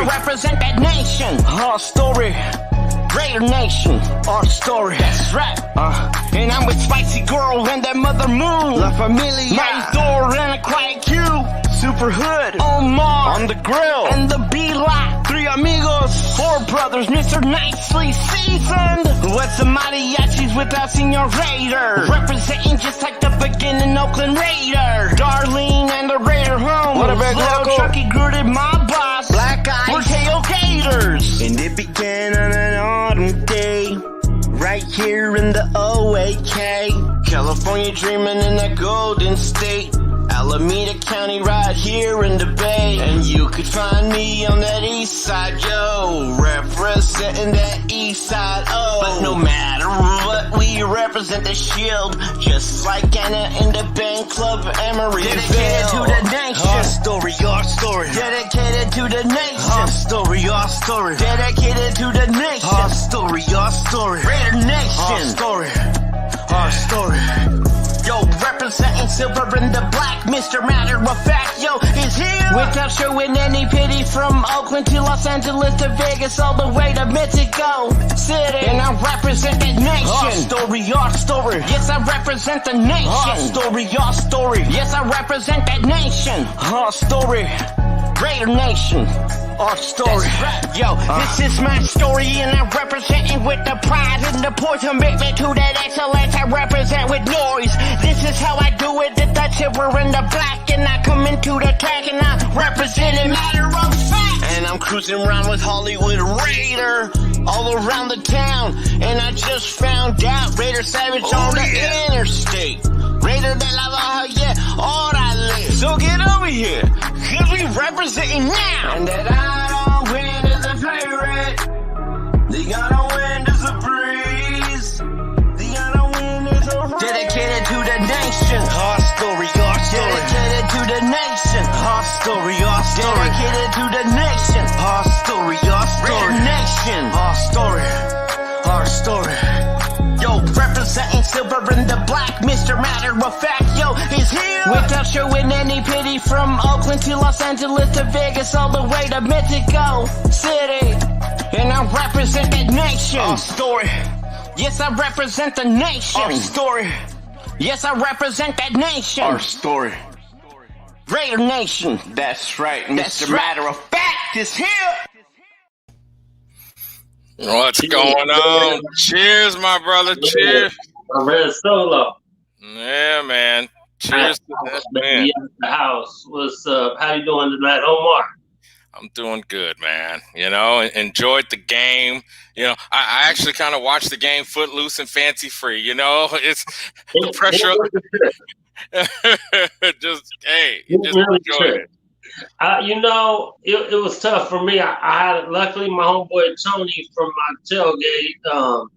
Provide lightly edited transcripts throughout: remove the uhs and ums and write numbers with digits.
I represent that nation. Our story. Raider Nation, our story. That's right. And I'm with Spicy Girl and that Mother Moon. La Familia. Mighty Thor and a Quiet Q. Super Hood. Omar. On the grill. And the B-Lot. 3 amigos. 4 brothers, Mr. Nicely Seasoned. What's the mariachis without Senor Raider? Representing just like the beginning Oakland Raider. Darlene and the Raider home. What about Little Chucky Grooted, my boss. Black Eyes. We're tailgaters. And it began on an autumn day, right here in the OAK. California dreaming in that golden state. Alameda County right here in the Bay. And you could find me on that east side, yo, representing that east side, oh. But no matter what, we represent the shield, just like Anna in the band club Emery. Dedicated to the nation. Our story, our story. Dedicated to the nation. Our story, our story. Dedicated to the nation. Our story, our story. Raider Nation. Our story, our story. Yo, representing silver and the black, Mr. Matter of Fact, yo, is here. Without showing any pity, from Oakland to Los Angeles to Vegas, all the way to Mexico City. And I represent that nation. Our story, our story. Yes, I represent the nation. Our story, our story. Yes, I represent that nation. Our story. Raider Nation, our story. Right. Yo, this is my story and I represent it with the pride and the poise commitment to that excellence I represent with noise. This is how I do it, the silver and the black, and I come into the tag and I represent it matter of fact. And I'm cruising around with Hollywood Raider all around the town, and I just found out Raider Savage on the interstate. Raider de la Baja, yeah, orale. So get over here, cause we representing now. And that I don't win as a pirate. The I don't win as a breeze. The I don't win as a race. Dedicated to the nation. Our story, our story. Dedicated to the nation. Our story, our story. Dedicated to the nation. Our story, our story. Raider Nation. Our story, our story. Yo, representing silver and the black, Mr. Matter of Fact, yo, is here. Without showing any pity, from Oakland to Los Angeles to Vegas, all the way to Mexico City. And I represent that nation. Our story. Yes, I represent the nation. Our story. Yes, I represent that nation. Our story. Raider Nation. That's right, Mr. Matter of Fact is here. What's going on? Cheers, my brother. Cheers. I read solo. Yeah, man. Cheers to that, man. The house. What's up? How you doing tonight, Omar? I'm doing good, man. You know, enjoyed the game. You know, I actually kind of watched the game footloose and fancy free. You know, it's the pressure. Just enjoy it. You know, it was tough for me. I had, luckily, my homeboy Tony from my tailgate.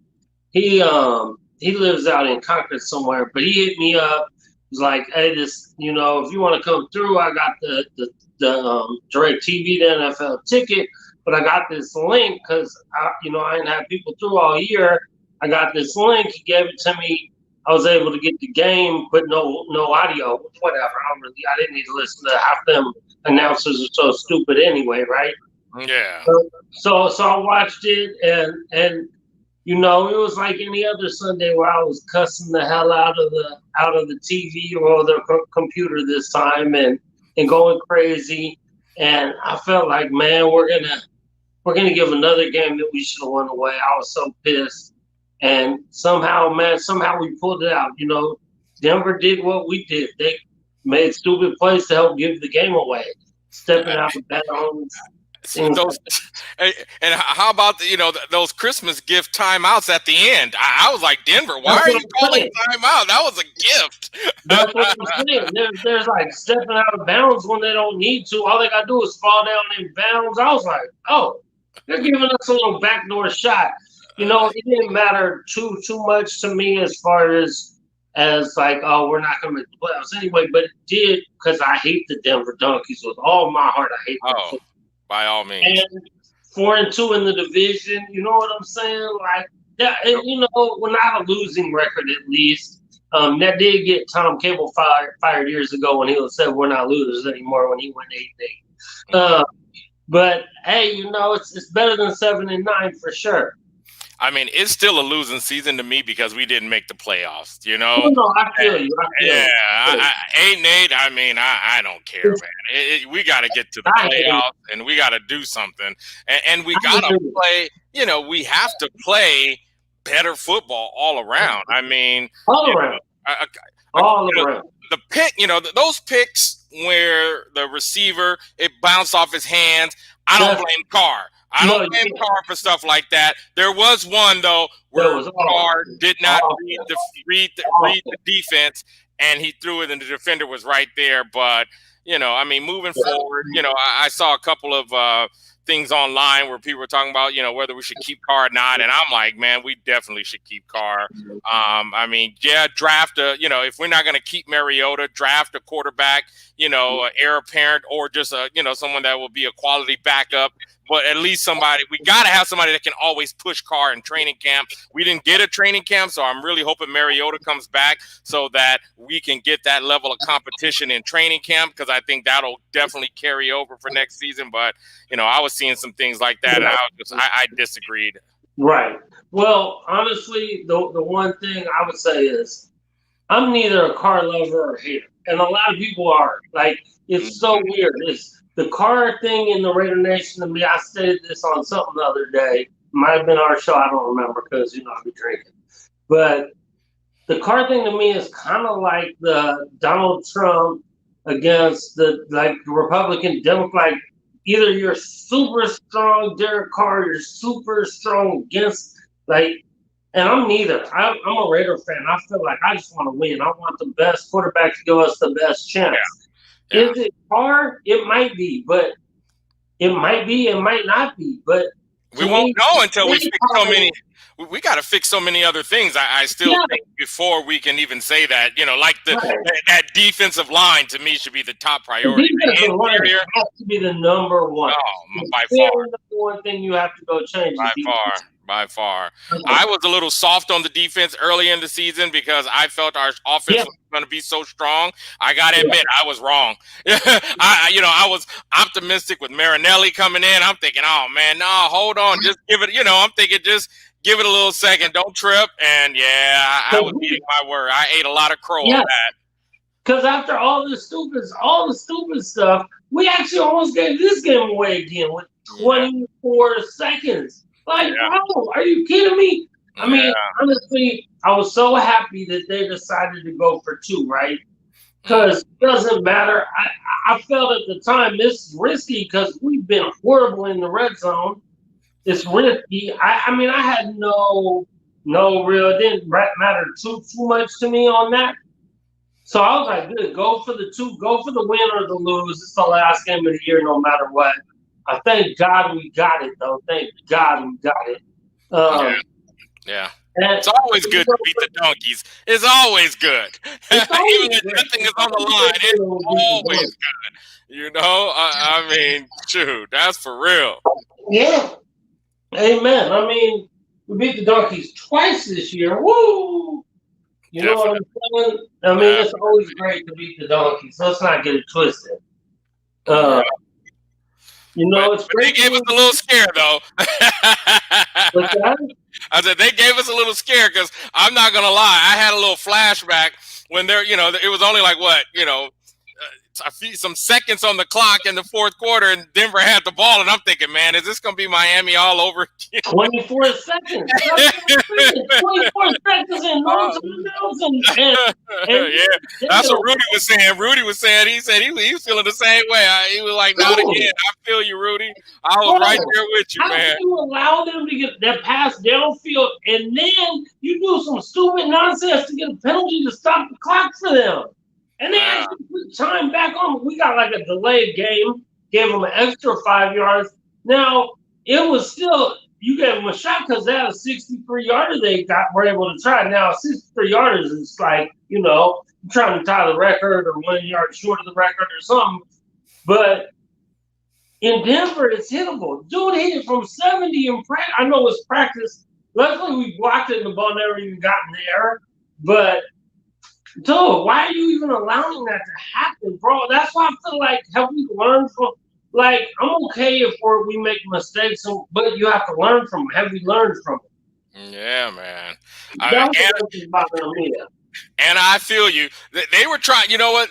He lives out in Concord somewhere, but he hit me up. He was like, "Hey, this, you know, if you want to come through, I got the direct TV to NFL ticket, but I got this link because I didn't have people through all year. I got this link. He gave it to me. I was able to get the game, but no audio. Whatever. I didn't need to listen to half them announcers are so stupid anyway, right? Yeah. So I watched it, and you know, it was like any other Sunday where I was cussing the hell out of the TV or the computer this time, and going crazy. And I felt like, man, we're gonna give another game that we should have won away. I was so pissed. And somehow we pulled it out. You know, Denver did what we did. They made stupid plays to help give the game away, stepping out of bounds. And how about those Christmas gift timeouts at the end? I was like, Denver, why are you calling timeout? That was a gift. That's what I'm saying. There's like stepping out of bounds when they don't need to. All they gotta do is fall down in bounds. I was like, oh, they're giving us a little backdoor shot. You know, it didn't matter too much to me as far as like, oh, we're not going to make the playoffs anyway. But it did, because I hate the Denver Donkeys with all my heart. I hate them. Oh, by all means. And 4-2 in the division. You know what I'm saying? Like, yeah, and, you know, we're not a losing record at least. That did get Tom Cable fired years ago when he said we're not losers anymore when he went 8-8. But hey, it's better than 7-9 for sure. I mean, it's still a losing season to me because we didn't make the playoffs. No, I feel you. I feel Yeah, you. 8-8. I mean, I don't care, man. We got to get to the I hate it. playoffs, and we got to do something, and we I got to agree. play. We have to play better football all around. I mean, All you around. know, All around. the pick, those picks where the receiver it bounced off his hands. I don't That's, blame Carr. I no, don't you blame can't. Carr for stuff like that. There was one though That where was all. Carr did not read Awful. the defense, and he threw it, and the defender was right there. But I mean, moving forward, I saw a couple of things online where people were talking about, whether we should keep Carr or not, and I'm like, man, we definitely should keep Carr. I mean, yeah, draft if we're not going to keep Mariota, draft a quarterback, an heir apparent, or just someone that will be a quality backup. But at least we got to have somebody that can always push Carr in training camp. We didn't get a training camp, so I'm really hoping Mariota comes back so that we can get that level of competition in training camp, because I think that'll definitely carry over for next season. But, I was seeing some things like that, and I disagreed. Right. Well, honestly, the one thing I would say is I'm neither a Carr lover or hater, and a lot of people are. Like, it's so weird. It's the Carr thing in the Raider Nation to me. I stated this on something the other day. Might have been our show. I don't remember because I be drinking. But the Carr thing to me is kind of like the Donald Trump against the Republican Democrat. Like, either you're super strong Derek Carr, you're super strong against and I'm neither. I'm a Raider fan. I feel like I just want to win. I want the best quarterback to give us the best chance. Yeah. Is it hard? It might be, but it might not be. But we won't know until we fix so many. We got to fix so many other things. I still think before we can even say that, like that defensive line to me should be the top priority. The defensive line has to be the number one. Oh, by far. The number one thing you have to go change. By far. I was a little soft on the defense early in the season because I felt our offense was going to be so strong. I got to admit, I was wrong. I was optimistic with Marinelli coming in. I'm thinking, oh, man, no, hold on. Just give it, I'm thinking just give it a little second. Don't trip. And, I was eating my word. I ate a lot of crow on that. Because after all the stupid stuff, we actually almost gave this game away again with 24 seconds. Like, bro, are you kidding me? I mean, honestly, I was so happy that they decided to go for 2, right? Because it doesn't matter. I felt at the time this is risky because we've been horrible in the red zone. It's risky. I mean, I had no real, it didn't matter too much to me on that. So I was like, good, go for the 2, go for the win or the lose. It's the last game of the year, no matter what. I thank God we got it, though. Thank God we got it. Yeah. It's always good to beat the Donkeys. It's always good. Even if nothing is on the line, it's always good. I mean, shoot, that's for real. Yeah. Amen. I mean, we beat the Donkeys twice this year. Woo! You know what I'm saying? I mean, it's always great to beat the Donkeys. Let's not get it twisted. It's great. They gave us a little scare, though. What's that? I said they gave us a little scare because I'm not gonna lie. I had a little flashback when it was only like some seconds on the clock in the fourth quarter, and Denver had the ball, and I'm thinking, man, is this gonna be Miami all over again? 24 seconds. 24 seconds and no timeouts. That's what Rudy was saying. He said he was feeling the same way. He was like, not again. I feel you, Rudy. I was right there with you, man. How can you allow them to get that pass downfield, and then you do some stupid nonsense to get a penalty to stop the clock for them? And they actually put time back on. We got like a delayed game, gave them an extra 5 yards. Now, it was still, you gave them a shot because they had a 63-yarder they were able to try. Now, 63-yarders is like, trying to tie the record or 1 yard short of the record or something. But in Denver, it's hittable. Dude hit it from 70 in practice. I know it's practice. Luckily, we blocked it and the ball never even got in the air. But dude, why are you even allowing that to happen, bro? That's why I feel like have we learned from like I'm okay if we make mistakes, but you have to learn from them. Have we learned from them? Yeah, man. That was what was bothering me. And I feel you. They were trying. You know what?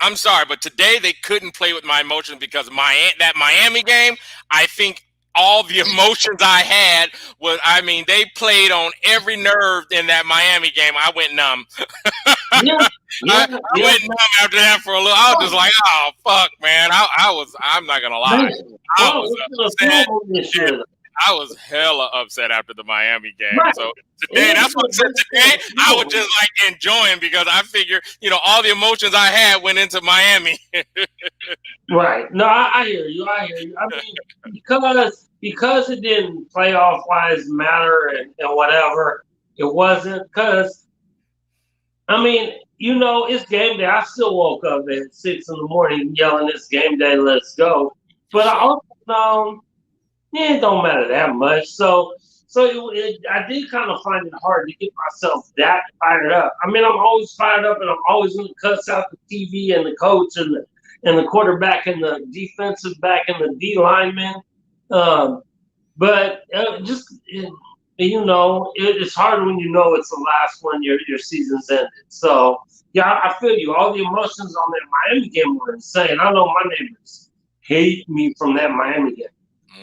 I'm sorry, but today they couldn't play with my emotions because that Miami game. I think all the emotions I had was. I mean, they played on every nerve in that Miami game. I went numb. Yeah, I went numb after that for a little. I was just like, oh fuck, man. I'm not gonna lie. I was upset. I was hella upset after the Miami game. Right. So today, that's what I said today. I was just like enjoying because I figured, all the emotions I had went into Miami. Right. No, I hear you. I mean, because it didn't playoff wise matter and whatever, it wasn't because. I mean, it's game day. I still woke up at 6 a.m. yelling, "It's game day, let's go!" But I also know. It don't matter that much. So I did kind of find it hard to get myself that fired up. I mean, I'm always fired up, and I'm always going to cuss out the TV and the coach and the quarterback and the defensive back and the D lineman. But it's hard when it's the last one your season's ended. So yeah, I feel you. All the emotions on that Miami game were insane. I know my neighbors hate me from that Miami game.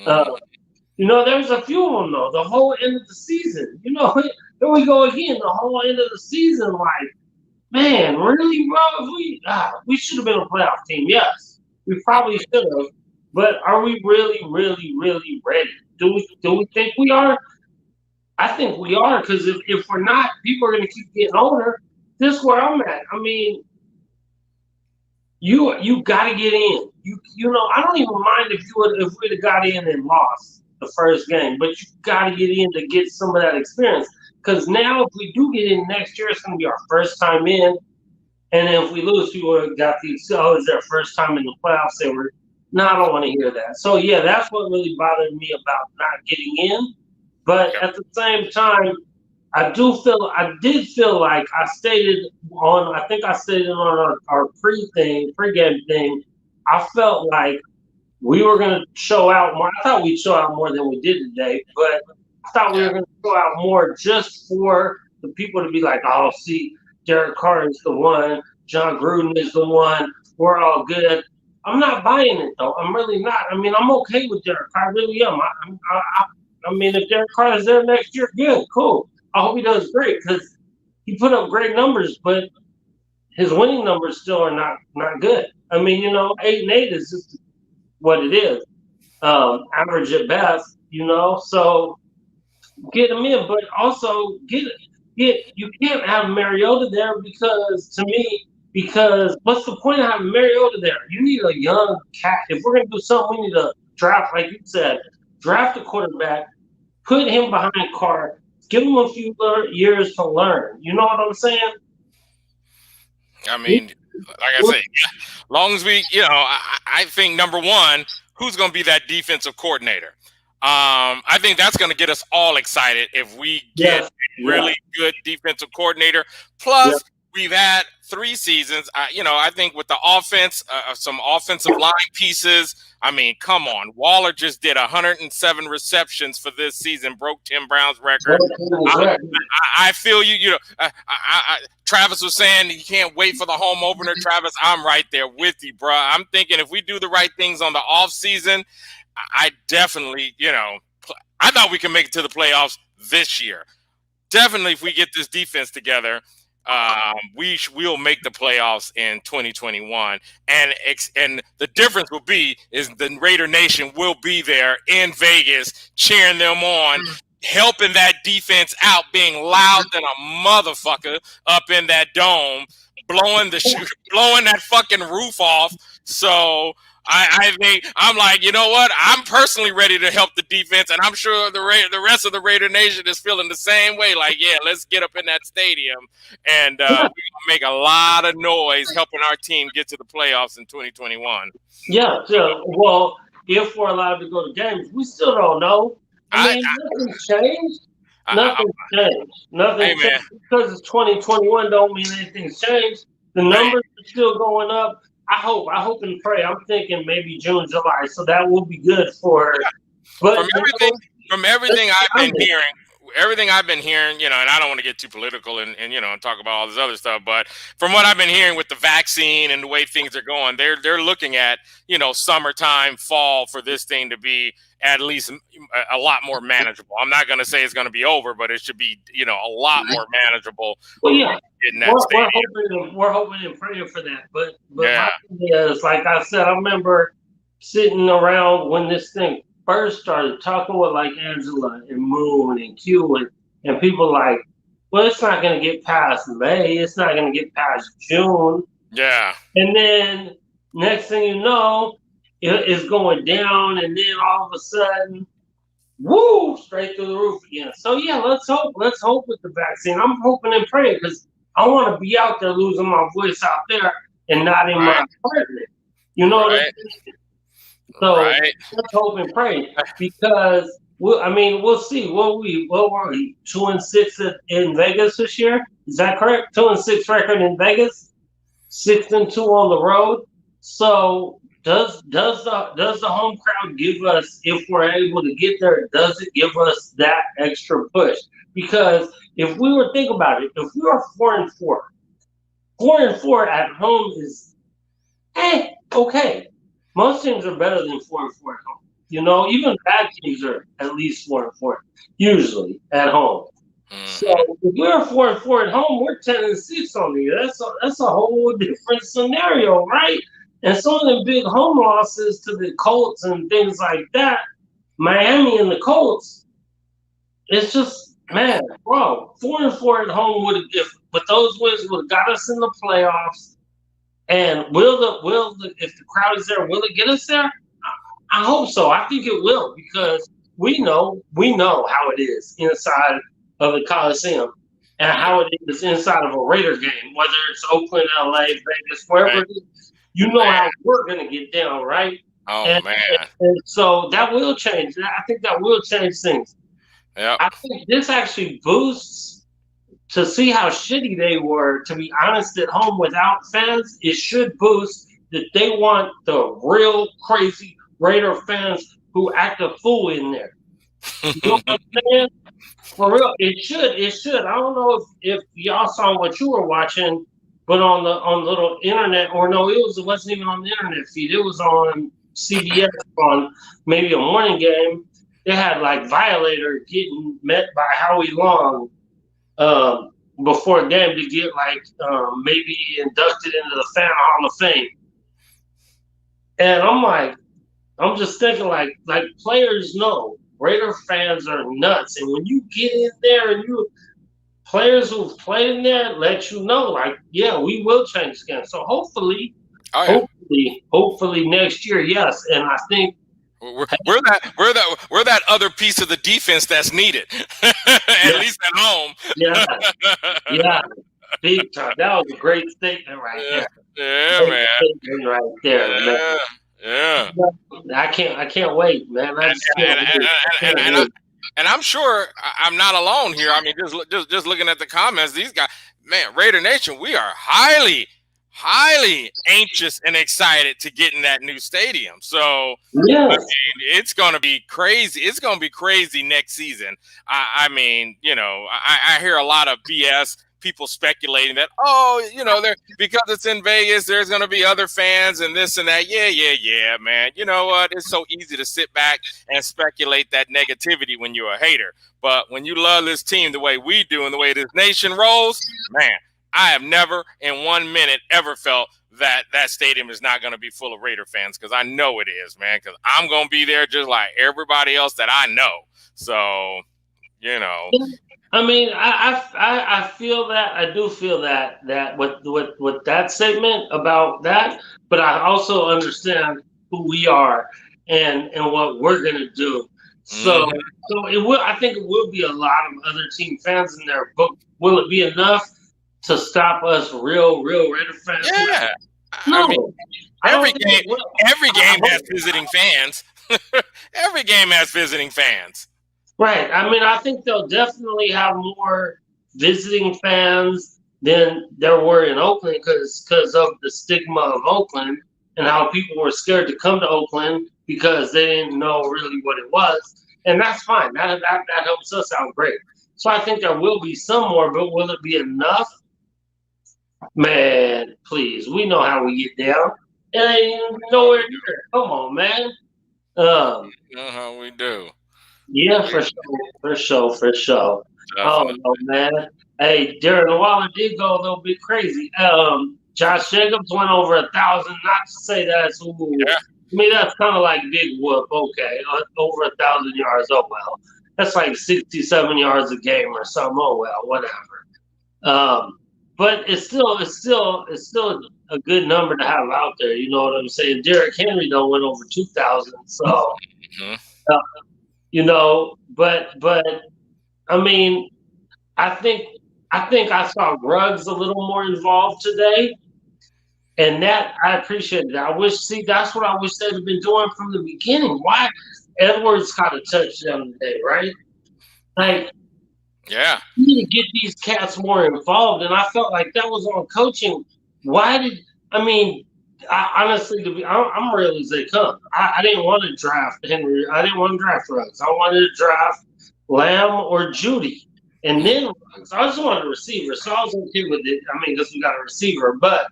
There's a few of them though. The whole end of the season, here we go again. The whole end of the season, like, man, really, bro? We should have been a playoff team. Yes, we probably should have. But are we really, really, really ready? Do we think we are? I think we are because if we're not, people are going to keep getting older. This is where I'm at. I mean, you got to get in. I don't even mind if we'd have got in and lost the first game, but you got to get in to get some of that experience. Because now, if we do get in next year, it's going to be our first time in. And then if we lose, people have got it's their first time in the playoffs. They were, no, I don't want to hear that. So yeah, that's what really bothered me about not getting in. But at the same time, I did feel like I stated on our pregame thing. I felt like we were going to show out more. I thought we'd show out more than we did today, but I thought we were going to show out more just for the people to be like, oh, see, Derek Carr is the one, John Gruden is the one, we're all good. I'm not buying it, though. I'm really not. I mean, I'm okay with Derek Carr. I really am. I mean, if Derek Carr is there next year, good, cool. I hope he does great because he put up great numbers, but his winning numbers still are not good. I mean, 8-8 is just what it is, average at best. So get him in, but also you can't have Mariota there because what's the point of having Mariota there? You need a young cat. If we're gonna do something, we need to draft, like you said, draft a quarterback, put him behind Carr, give him a few years to learn. You know what I'm saying? I mean, like I say, as long as we, I think number one, who's going to be that defensive coordinator? I think that's going to get us all excited if we get a really good defensive coordinator. Plus, we've had 3 seasons. I think with the offense, some offensive line pieces. I mean, come on. Waller just did 107 receptions for this season, broke Tim Brown's record. I feel you. Travis was saying he can't wait for the home opener. Travis, I'm right there with you, bro. I'm thinking if we do the right things on the off season, I definitely, I thought we can make it to the playoffs this year. Definitely, if we get this defense together, we'll make the playoffs in 2021, and the difference will be is the Raider Nation will be there in Vegas cheering them on, helping that defense out, being loud than a motherfucker up in that dome, blowing that fucking roof off. So I think I'm like, you know what? I'm personally ready to help the defense, and I'm sure the rest of the Raider Nation is feeling the same way. Like, yeah, let's get up in that stadium, and we're gonna make a lot of noise helping our team get to the playoffs in 2021. Yeah. Well, if we're allowed to go to games, we still don't know. I mean, nothing's changed. Nothing's changed. Nothing's changed. Because it's 2021 don't mean anything's changed. The numbers are still going up. hope and pray. I'm thinking maybe June, July, so that will be good for. But from everything I've been hearing, and I don't want to get too political and and talk about all this other stuff, but from what I've been hearing with the vaccine and the way things are going, they're looking at summertime, fall for this thing to be at least a lot more manageable. I'm not going to say it's going to be over, but it should be a lot more manageable. Well, yeah, we're hoping and praying for that. But yeah. My thing is, like I said, I remember sitting around when this thing first started, talking with like Angela and Moon and Q and people like, well, it's not going to get past May. It's not going to get past June. Yeah. And then next thing you know, it's going down, and then all of a sudden, woo, straight through the roof again. So yeah, let's hope with the vaccine. I'm hoping and praying because I want to be out there losing my voice out there and not in my apartment. You know what I mean? So let's hope and pray because we'll see. What were we 2-6 in Vegas this year? Is that correct? 2-6 record in Vegas, 6-2 on the road. So does the home crowd give us, if we're able to get there, does it give us that extra push? Because if we were think about it, if we were 4-4 at home is okay. Most teams are better than 4-4 at home. Even bad teams are at least 4-4 usually at home. So if we're 4-4 at home, we're 10-6 on the year. That's a whole different scenario, right? And some of the big home losses to the Colts and things like that, Miami and the Colts, it's just, man, bro, 4-4 at home with those wins would have got us in the playoffs. And if the crowd is there, will it get us there? I hope so. I think it will because we know how it is inside of the Coliseum and how it is inside of a Raider game, whether it's Oakland, LA, Vegas, wherever it is. You know how we're going to get down, right? Oh, man. And so that will change. I think that will change things. Yeah. I think this actually boosts to see how shitty they were, to be honest, at home without fans. It should boost that they want the real crazy Raider fans who act a fool in there. You know what I'm saying? For real, it should. I don't know if y'all saw what you were watching, but on the little internet, or no, it wasn't even on the internet feed. It was on CBS on maybe a morning game. They had like Violator getting met by Howie Long before a game to get like maybe inducted into the Fan Hall of Fame. And I'm just thinking like players know Raider fans are nuts, and when you get in there and players who've played in there let you know, like, yeah, we will change the game. So hopefully next year, yes. And I think we're that other piece of the defense that's needed, at least at home. Yeah, big time. That was a great statement right there. Yeah, great statement right there, man. Yeah. I can't wait, man. And I'm sure I'm not alone here. I mean, just looking at the comments, these guys, man, Raider Nation, we are highly anxious and excited to get in that new stadium. So I mean, it's going to be crazy. It's going to be crazy next season. I mean, I hear a lot of BS. People speculating that, because it's in Vegas, there's going to be other fans and this and that. Yeah, man. You know what? It's so easy to sit back and speculate that negativity when you're a hater. But when you love this team the way we do and the way this nation rolls, man, I have never in 1 minute ever felt that stadium is not going to be full of Raider fans, because I know it is, man, because I'm going to be there just like everybody else that I know. So, I mean, I feel that. I do feel that with that statement about that, but I also understand who we are and what we're gonna do. So it will. I think it will be a lot of other team fans in there, but will it be enough to stop us real Raider fans? Yeah. No. I mean, every game has visiting fans. Every game has visiting fans. Right. I mean, I think they'll definitely have more visiting fans than there were in Oakland because of the stigma of Oakland and how people were scared to come to Oakland because they didn't know really what it was. And that's fine. That helps us out great. So I think there will be some more, but will it be enough? Man, please. We know how we get down. It ain't nowhere near. Come on, man. You know how we do. Yeah, for sure. Oh Definitely. no, man. Hey, Darren Waller did go a little bit crazy. Josh Jacobs went over 1,000. Not to say that's ooh. Yeah. I mean, that's kind of like big whoop. Okay, over 1,000 yards. Oh well, that's like 67 yards a game or something. Oh well, whatever. But it's still a good number to have out there. You know what I'm saying? Derrick Henry don't went over 2,000. So Mhm. uh, but I mean, I think I saw Ruggs a little more involved today, and that I appreciated. I wish that's what I wish they'd have been doing from the beginning. Why Edwards got a touchdown today, right? Like Yeah. you need to get these cats more involved, and I felt like that was on coaching. Why did I mean? I, honestly, I'm real as they come. I didn't want to draft Henry. I didn't want to draft Ruggs. I wanted to draft Lamb or Judy, and then Ruggs. I just wanted a receiver, so I was okay with it. I mean, because we got a receiver, but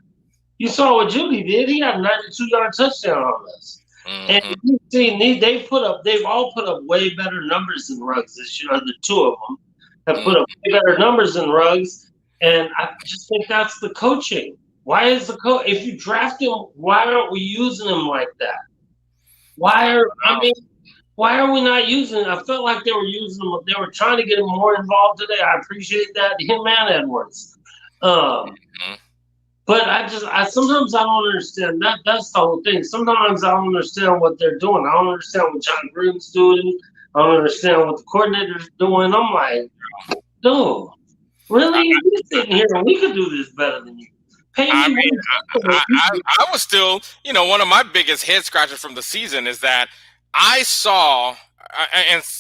you saw what Judy did. He got a 92-yard touchdown on us. And Hmm. you see, they've all put up way better numbers than Ruggs this year. The two of them have put up way better numbers than Ruggs, and I just think that's the coaching. Why is the coach? If you draft him, why aren't we using him like that? Why are we not using? I felt like they were using him. They were trying to get him more involved today. I appreciate that, him and Edwards. Um, but I sometimes I don't understand that. That's the whole thing. Sometimes I don't understand what they're doing. I don't understand what John Gruden's doing. I don't understand what the coordinator's doing. I'm like, dude, really? We're sitting here and we could do this better than you. Pay I me mean, what you do. I was still, one of my biggest head scratchers from the season is that I saw,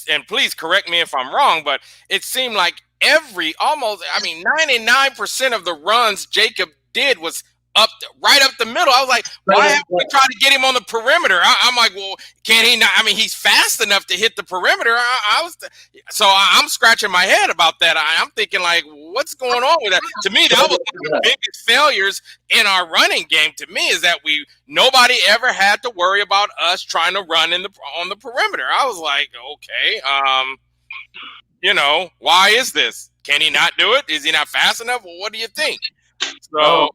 and please correct me if I'm wrong, but it seemed like almost, 99% of the runs Jacob did was right up the middle. I was like, why haven't we tried to get him on the perimeter? I'm like, well, can he not? I mean, he's fast enough to hit the perimeter. I'm scratching my head about that. I'm thinking like, what's going on with that? To me, that was one of the biggest failures in our running game. To me, is that nobody ever had to worry about us trying to run on the perimeter. I was like, okay, why is this? Can he not do it? Is he not fast enough? Well, what do you think? So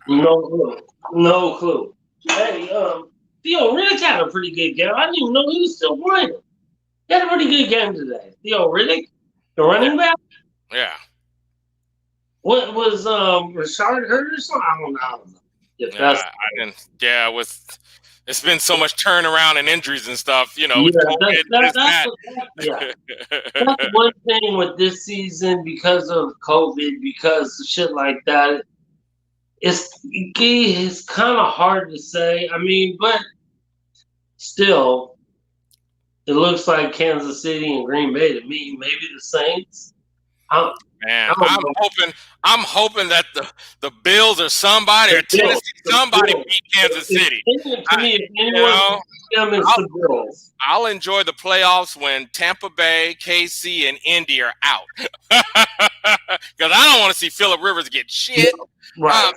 no clue. Hey, Theo Riddick had a pretty good game. I didn't even know he was still playing. He had a pretty good game today. Theo Riddick, the running back. Yeah. What was Rashard hurt or something? I don't know. I didn't. Yeah, it's been so much turnaround and injuries and stuff. That's one thing with this season because of COVID, because shit like that. It's kind of hard to say. I mean, but still, it looks like Kansas City and Green Bay to me. Maybe the Saints. I'm hoping that the Bills or somebody or Tennessee beat Kansas City. I'll enjoy the playoffs when Tampa Bay, KC, and Indy are out, because I don't want to see Phillip Rivers get shit. Right.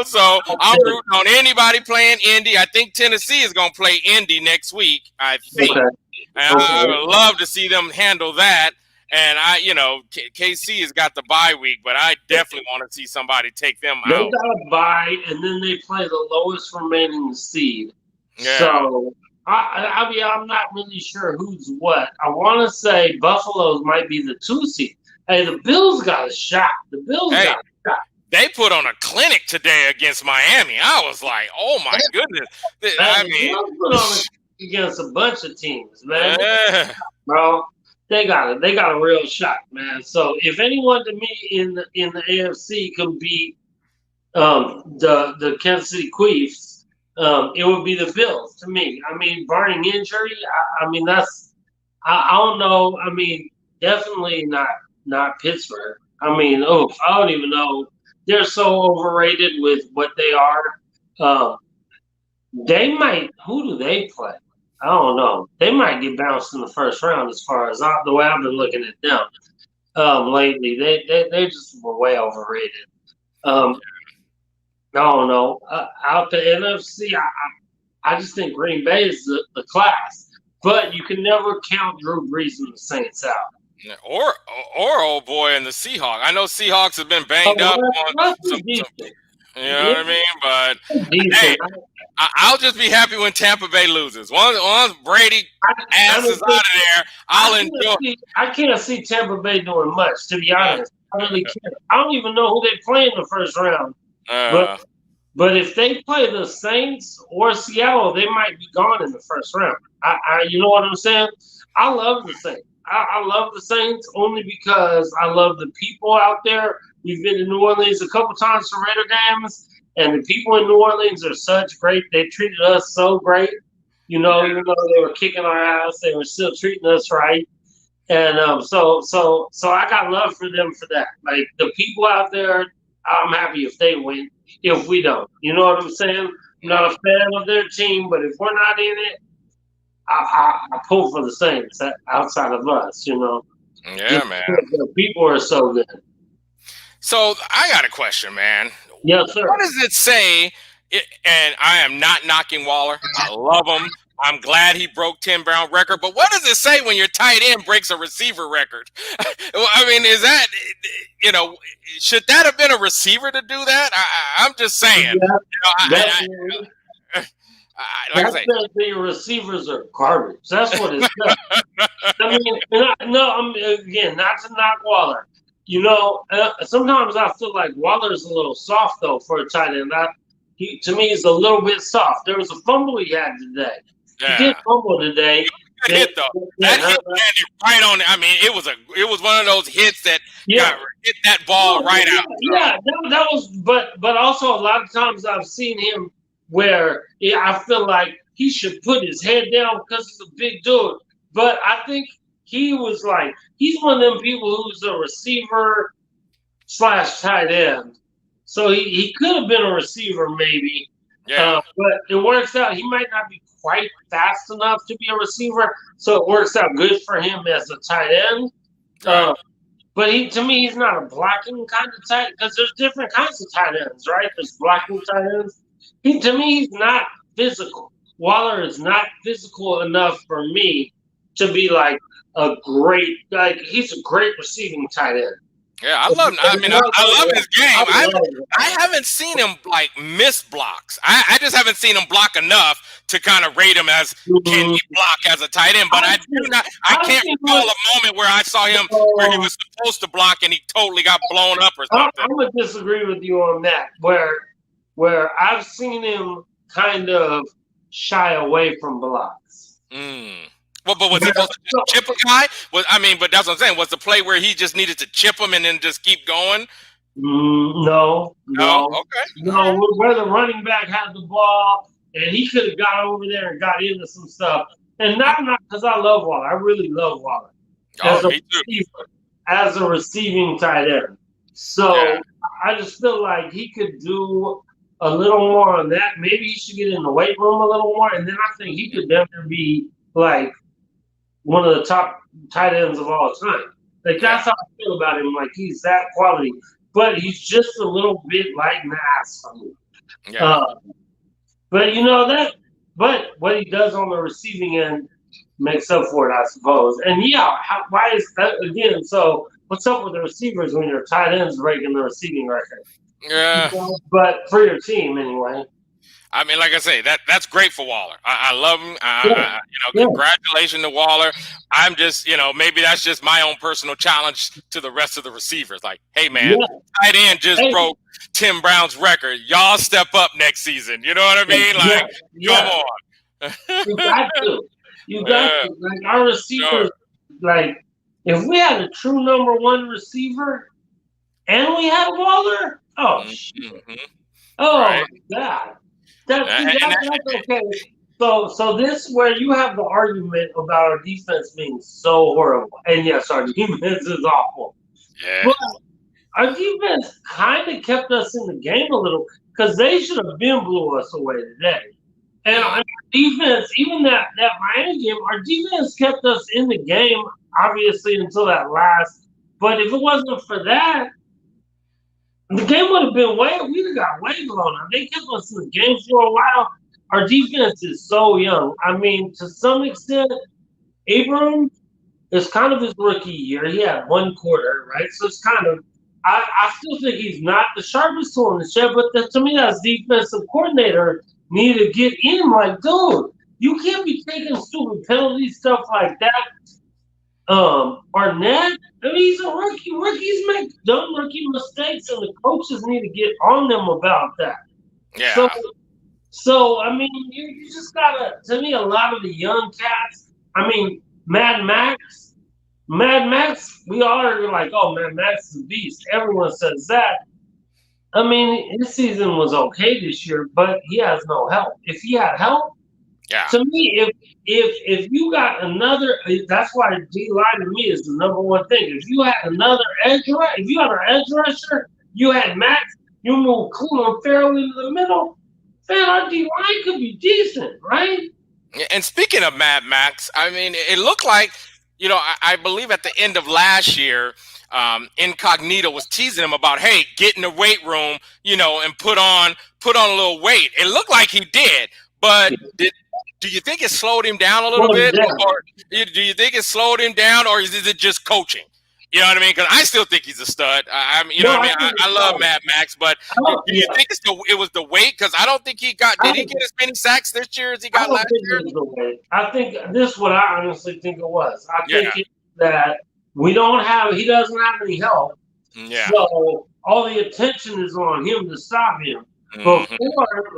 So I'm rooting on anybody playing Indy. I think Tennessee is going to play Indy next week. I think. Okay. And I would love to see them handle that. And KC has got the bye week, but I definitely want to see somebody take them out. They got a bye, and then they play the lowest remaining seed. Yeah. So I'm not really sure who's what. I want to say Buffalo's might be the 2 seed. Hey, the Bills got a shot. Got a shot. They put on a clinic today against Miami. I was like, oh my goodness. Put on against a bunch of teams, man. Yeah. Bro, they got a real shot, man. So if anyone to me in the AFC can beat the Kansas City Chiefs, it would be the Bills to me. I mean, barring injury, I don't know. I mean, definitely not not Pittsburgh. I mean, oh, I don't even know. They're so overrated with what they are. Uh, they might. Who do they play? I don't know. They might get bounced in the first round as far as the way I've been looking at them lately. They just were way overrated. I don't know. Out the NFC, I just think Green Bay is the class. But you can never count Drew Brees and the Saints out. Or old boy and the Seahawks. I know Seahawks have been banged up on some, you know what I mean? But hey, I'll just be happy when Tampa Bay loses. Once Brady ass is out of there, I'll enjoy. I can't see Tampa Bay doing much, to be honest. I really can't. I don't even know who they play in the first round. But if they play the Saints or Seattle, they might be gone in the first round. You know what I'm saying? I love the Saints. I love the Saints only because I love the people out there. We've been to New Orleans a couple times for Raider games, and the people in New Orleans are such great. They treated us so great. You know, even though they were kicking our ass, they were still treating us right. And so I got love for them for that. Like the people out there, I'm happy if they win. If we don't, you know what I'm saying? I'm not a fan of their team, but if we're not in it, I pull for the Saints outside of us, you know. Yeah, man. The people are so good. So I got a question, man. Yes, sir. What does it say? And I am not knocking Waller. I love him. I'm glad he broke Tim Brown's record. But what does it say when your tight end breaks a receiver record? I mean, is that, you know, should that have been a receiver to do that? I'm just saying. Yeah, like I say, the receivers are garbage. That's what it says. I mean, I'm again not to knock Waller. You know, sometimes I feel like Waller's a little soft though for a tight end. To me, he's a little bit soft. There was a fumble he had today. Yeah. He did fumble today. Good hit though. That hit landed right on. I mean, it was one of those hits that hit that ball right out. Yeah, that was. But also a lot of times I've seen him where I feel like he should put his head down because he's a big dude. But I think he's one of them people who's a receiver / tight end. So he could have been a receiver maybe. Yeah. But it works out. He might not be quite fast enough to be a receiver, so it works out good for him as a tight end. Right. But to me, he's not a blocking kind of tight because there's different kinds of tight ends, right? There's blocking tight ends. To me, he's not physical. Waller is not physical enough for me to be like he's a great receiving tight end. Yeah, I love him. I mean, I love his game. I haven't seen him like miss blocks. I just haven't seen him block enough to kind of rate him as can he block as a tight end. But I can't recall a moment where I saw him where he was supposed to block and he totally got blown up or something. I'm gonna disagree with you on that. Where I've seen him kind of shy away from blocks. Well, but was he supposed to just chip a guy? But that's what I'm saying. Was the play where he just needed to chip him and then just keep going? No. Okay. No, where the running back had the ball and he could have got over there and got into some stuff. And not because I love Waller. I really love Waller. Me too. As a receiving tight end. So I just feel like he could do a little more on that. Maybe he should get in the weight room a little more. And then I think he could definitely be like one of the top tight ends of all time. Like that's how I feel about him. Like he's that quality, but he's just a little bit like Nass for me. Yeah. But you know that. But what he does on the receiving end makes up for it, I suppose. And why is that again? So what's up with the receivers when your tight ends breaking the receiving record? Yeah. But for your team anyway. I mean, like I say, that's great for Waller. I love him. Congratulations to Waller. I'm just, maybe that's just my own personal challenge to the rest of the receivers. Like, hey, man, tight end just broke Tim Brown's record. Y'all step up next season. You know what I mean? Like, come on. You got to. You got to. Like, our receivers, like, if we had a true number one receiver and we had Waller, shit. Oh, my God. That's okay. So this where you have the argument about our defense being so horrible. And yes, our defense is awful. Yeah. But our defense kind of kept us in the game a little because they should have been blew us away today. And our defense, even that Miami game, our defense kept us in the game, obviously, until that last. But if it wasn't for that, the game would have been we'd have got way blown out. They kept us in the game for a while. Our defense is so young. I mean, to some extent, Abram is kind of his rookie year. He had one quarter, right? So it's kind of, I still think he's not the sharpest tool in the shed, but to me, as defensive coordinator, need to get in. Like, dude, you can't be taking stupid penalties, stuff like that. Arnett, I mean, he's a rookie. Rookies make dumb rookie mistakes, and the coaches need to get on them about that. Yeah. So I mean, you just gotta. To me, a lot of the young cats. I mean, Mad Max. We all are like, oh, Mad Max is a beast. Everyone says that. I mean, his season was okay this year, but he has no help. If he had help, to me, if you got another, that's why D line to me is the number one thing. If you had another edge rusher, if you had an edge rusher, you had Max, you move Cleveland fairly to the middle, man, our D line could be decent, right? And speaking of Mad Max, I mean, it looked like, I believe at the end of last year, Incognito was teasing him about, hey, get in the weight room, and put on a little weight. It looked like he did, but do you think it slowed him down a little bit? Or do you think it slowed him down, or is it just coaching? You know what I mean? Because I still think he's a stud. I love Mad Max, but do you think it was the weight? Because I don't think he got. Did he get as many sacks this year as he got last year? I think this is what I honestly think it was. I think that he doesn't have any help. Yeah. So all the attention is on him to stop him. Before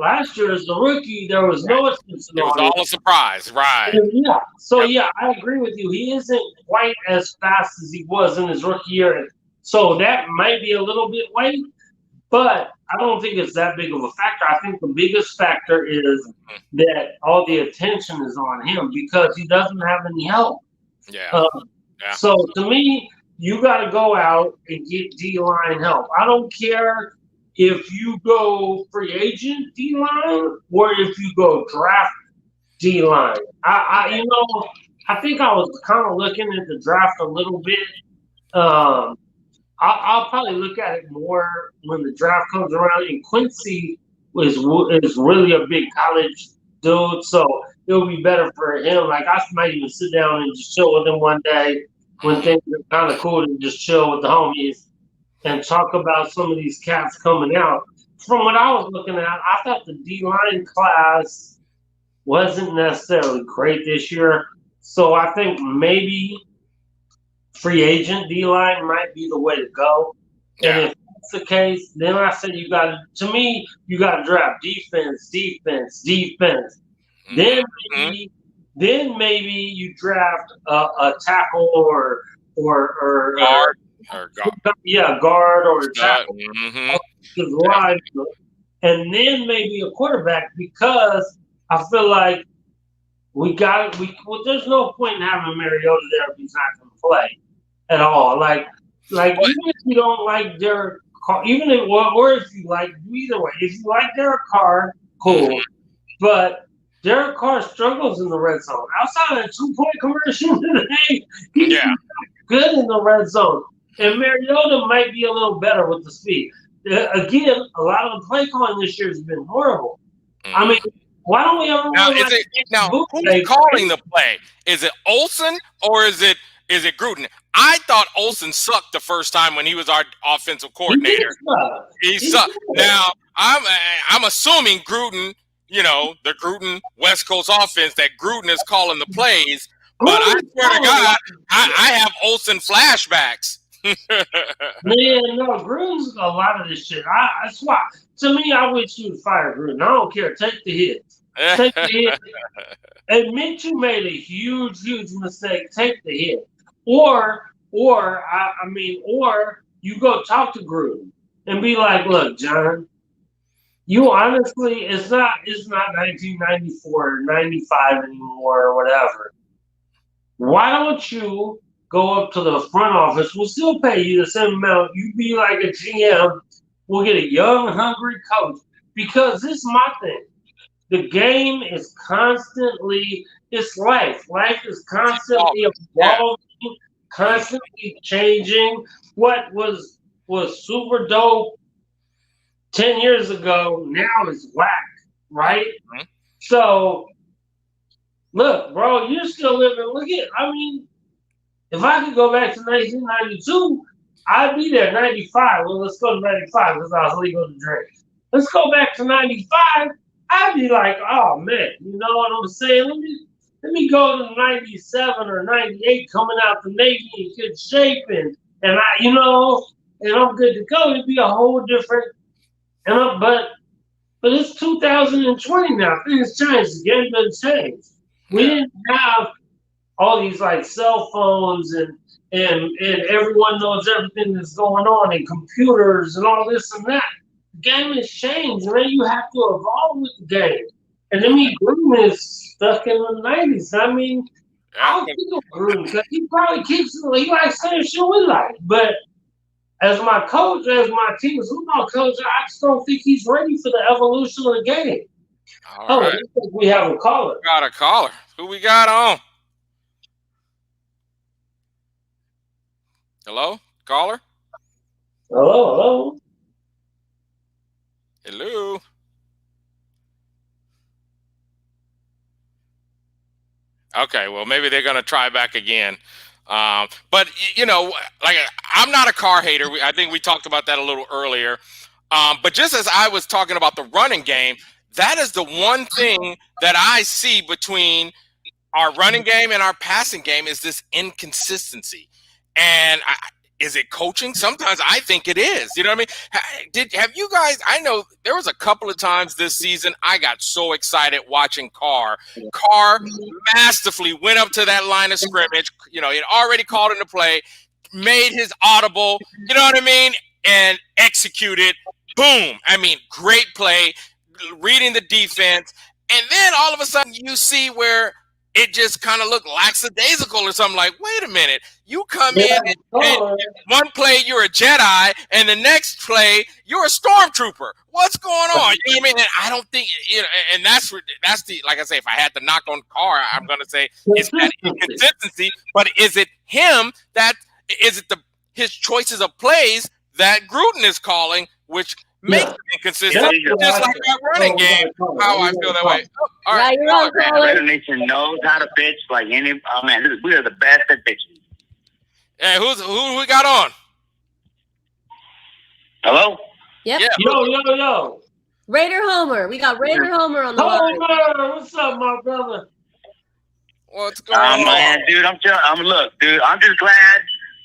last year as the rookie, there was no attention. It was all a surprise, right? Yeah. So I agree with you. He isn't quite as fast as he was in his rookie year. So that might be a little bit weight, but I don't think it's that big of a factor. I think the biggest factor is that all the attention is on him because he doesn't have any help. Yeah. So to me, you got to go out and get D-line help. I don't care if you go free agent D-line or if you go draft D-line. I think I was kind of looking at the draft a little bit. I'll probably look at it more when the draft comes around. And Quincy is really a big college dude, so it'll be better for him. Like, I might even sit down and just chill with him one day when things are kind of cool to just chill with the homies and talk about some of these cats coming out. From what I was looking at, I thought the D-line class wasn't necessarily great this year. So I think maybe free agent D-line might be the way to go. Yeah. And if that's the case, then I say you got to draft defense. Then maybe you draft a tackle or guard. Guard or a tackle. And then maybe a quarterback, because I feel like there's no point in having Mariota there if he's not going to play at all. Like even if you don't like Derek Carr, or if you like, either way, if you like Derek Carr, cool. But Derek Carr struggles in the red zone. Outside of that 2-point conversion today, he's not good in the red zone. And Mariota might be a little better with the speed. Again, a lot of the play calling this year has been horrible. I mean, why don't we ever who's calling the play? Is it Olsen or is it Gruden? I thought Olsen sucked the first time when he was our offensive coordinator. He sucked. Now I'm assuming Gruden, the Gruden West Coast offense, that Gruden is calling the plays. But I swear to God, I have Olsen flashbacks. Man, no, Gruden's a lot of this shit. That's why, to me, I wish you would fire Gruden. I don't care. Take the hit. Take the hit. Admit you made a huge mistake. Take the hit. Or you go talk to Gruden and be like, look, John, you honestly, it's not 1994 or 95 anymore or whatever. Why don't you go up to the front office. We'll still pay you the same amount. You be like a GM. We'll get a young, hungry coach. Because this is my thing. The game is constantly, it's life. Life is constantly evolving, constantly changing. What was super dope 10 years ago now is whack, right? Mhm. So, look, bro, you're still living. Look at, I mean, if I could go back to 1992, I'd be there. 95. Well, let's go to 95 because I was legal to drink. Let's go back to 95. I'd be like, oh man, you know what I'm saying? Let me go to 97 or 98 coming out the Navy in good shape and I'm good to go. It'd be a whole different but it's 2020 now. Things changed. The game doesn't change. We didn't have all these like cell phones and everyone knows everything that's going on and computers and all this and that. The game has changed, and then you have to evolve with the game. And then Gruden is stuck in the 90s. I mean, I'll think of Gruden because he probably he likes saying shit we like. But as my coach, as my team's football coach, I just don't think he's ready for the evolution of the game. All right. We have a caller. Got a caller. Who we got on? Hello? Caller? Hello? Hello? Okay, well, maybe they're going to try back again. But, you know, like, I'm not a car hater. I think we talked about that a little earlier. But just as I was talking about the running game, that is the one thing that I see between our running game and our passing game is this inconsistency. And is it coaching? Sometimes I think it is. You know what I mean? Have you guys? I know there was a couple of times this season I got so excited watching Carr. Carr masterfully went up to that line of scrimmage. You know, he had already called into play, made his audible. You know what I mean? And executed. Boom! I mean, great play, reading the defense, and then all of a sudden you see where it just kind of looked lackadaisical or something. Like, wait a minute, you come in and one play you're a Jedi, and the next play you're a stormtrooper. What's going on? You know what I mean? And I don't think, you know, and that's the, like I say, if I had to knock on Carr, I'm gonna say it's that inconsistency. But is it him that is it his choices of plays that Gruden is calling, which makes it inconsistent, just like our running game? How I feel that way. Oh, all right, Raider Nation knows how to pitch like any. Oh man, we are the best at pitching. Hey, who we got on? Hello. Yep. Yeah. Yo. Raider Homer. We got Raider Homer on the line. Homer, what's up, my brother? What's going on? Man, dude, I'm just glad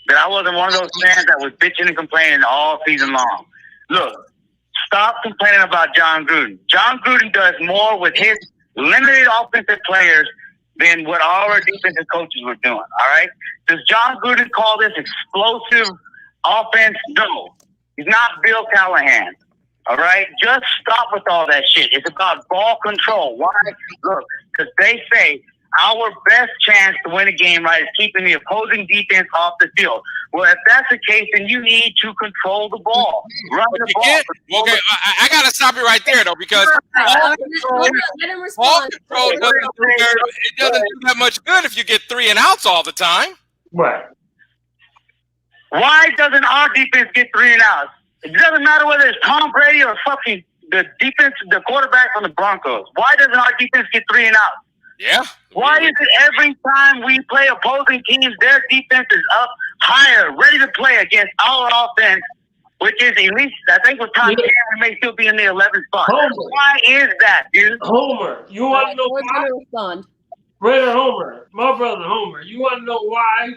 that I wasn't one of those fans that was bitching and complaining all season long. Look, stop complaining about John Gruden. John Gruden does more with his limited offensive players than what all our defensive coaches were doing, all right? Does John Gruden call this explosive offense? No. He's not Bill Callahan, all right? Just stop with all that shit. It's about ball control. Why? Look, because they say our best chance to win a game, right, is keeping the opposing defense off the field. Well, if that's the case, then you need to control the ball. Run the ball. Okay, I got to stop you right there, though, because ball control doesn't do that much good if you get 3 and outs all the time. Right. Why doesn't our defense get 3 and outs? It doesn't matter whether it's Tom Brady or fucking the defense, the quarterback from the Broncos. Why doesn't our defense get 3 and outs? Yeah. Why is it every time we play opposing teams, their defense is up higher, ready to play against our offense, which is at least, I think with Tom Brady, we may still be in the 11th spot. Homer. Why is that, dude? Homer, you want to know why? Raider Homer, my brother Homer, you want to know why?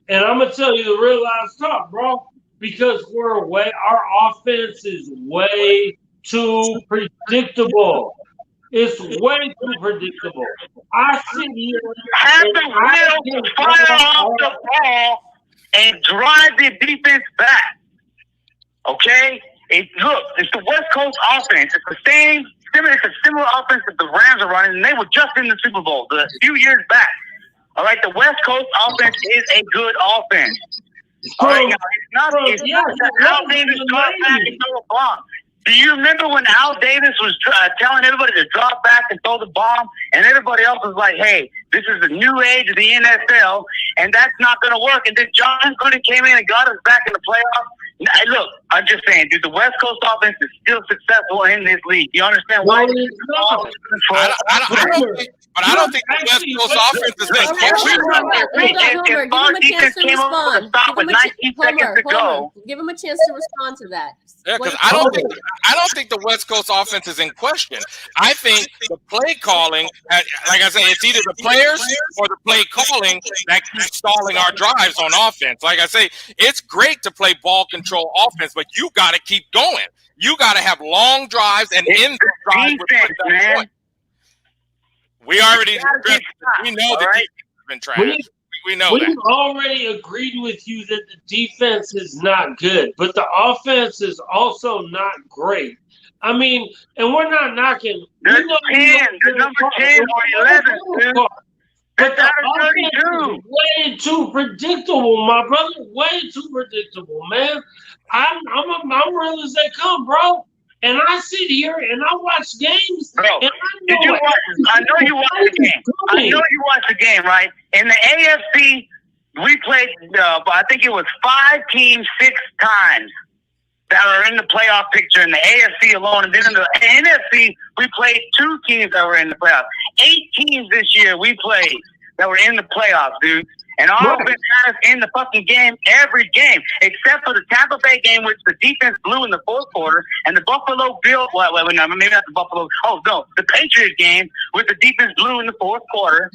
And I'm going to tell you the real life talk, bro. Because our offense is way too predictable. It's way too predictable. I sit here. Have the will to fire off the ball and drive the defense back. Okay? It's the West Coast offense. It's the same, it's a similar offense that the Rams are running, and they were just in the Super Bowl a few years back. All right, the West Coast offense is a good offense. All right, now, it's not that Al Davis drop back and throw a bomb. Do you remember when Al Davis was telling everybody to drop back and throw the bomb, and everybody else was like, hey, this is the new age of the NFL, and that's not going to work. And then John Gruden came in and got us back in the playoffs. Hey, look, I'm just saying, dude, the West Coast offense is still successful in this league. You understand why? I don't think the West Coast offense is that Homer, give him a chance to respond. Give him a chance to respond to that. Yeah, because I don't think the West Coast offense is in question. I think the play calling, like I say, it's either the players or the play calling that keeps stalling our drives on offense. Like I say, it's great to play ball control offense, but you got to keep going. You got to have long drives and end drives with point. We already we know the defense has been trash. We know that. We've already agreed with you that the defense is not good, but the offense is also not great. I mean, and we're not knocking. They're 10. They're number 10 or 11, dude. But the offense is way too predictable, my brother. Way too predictable, man. I'm real as they come, bro. And I sit here and I watch games. Bro, and I know you watch the game. I know you watch the game, right? In the AFC, we played, I think it was 5 teams 6 times that are in the playoff picture in the AFC alone. And then in the NFC, we played 2 teams that were in the playoffs. 8 teams this year we played that were in the playoffs, dude. And our offense had us in the fucking game every game, except for the Tampa Bay game, which the defense blew in the fourth quarter, and the Buffalo Bills. Well, no, maybe not the Buffalo. Oh no, the Patriots game, which the defense blew in the fourth quarter.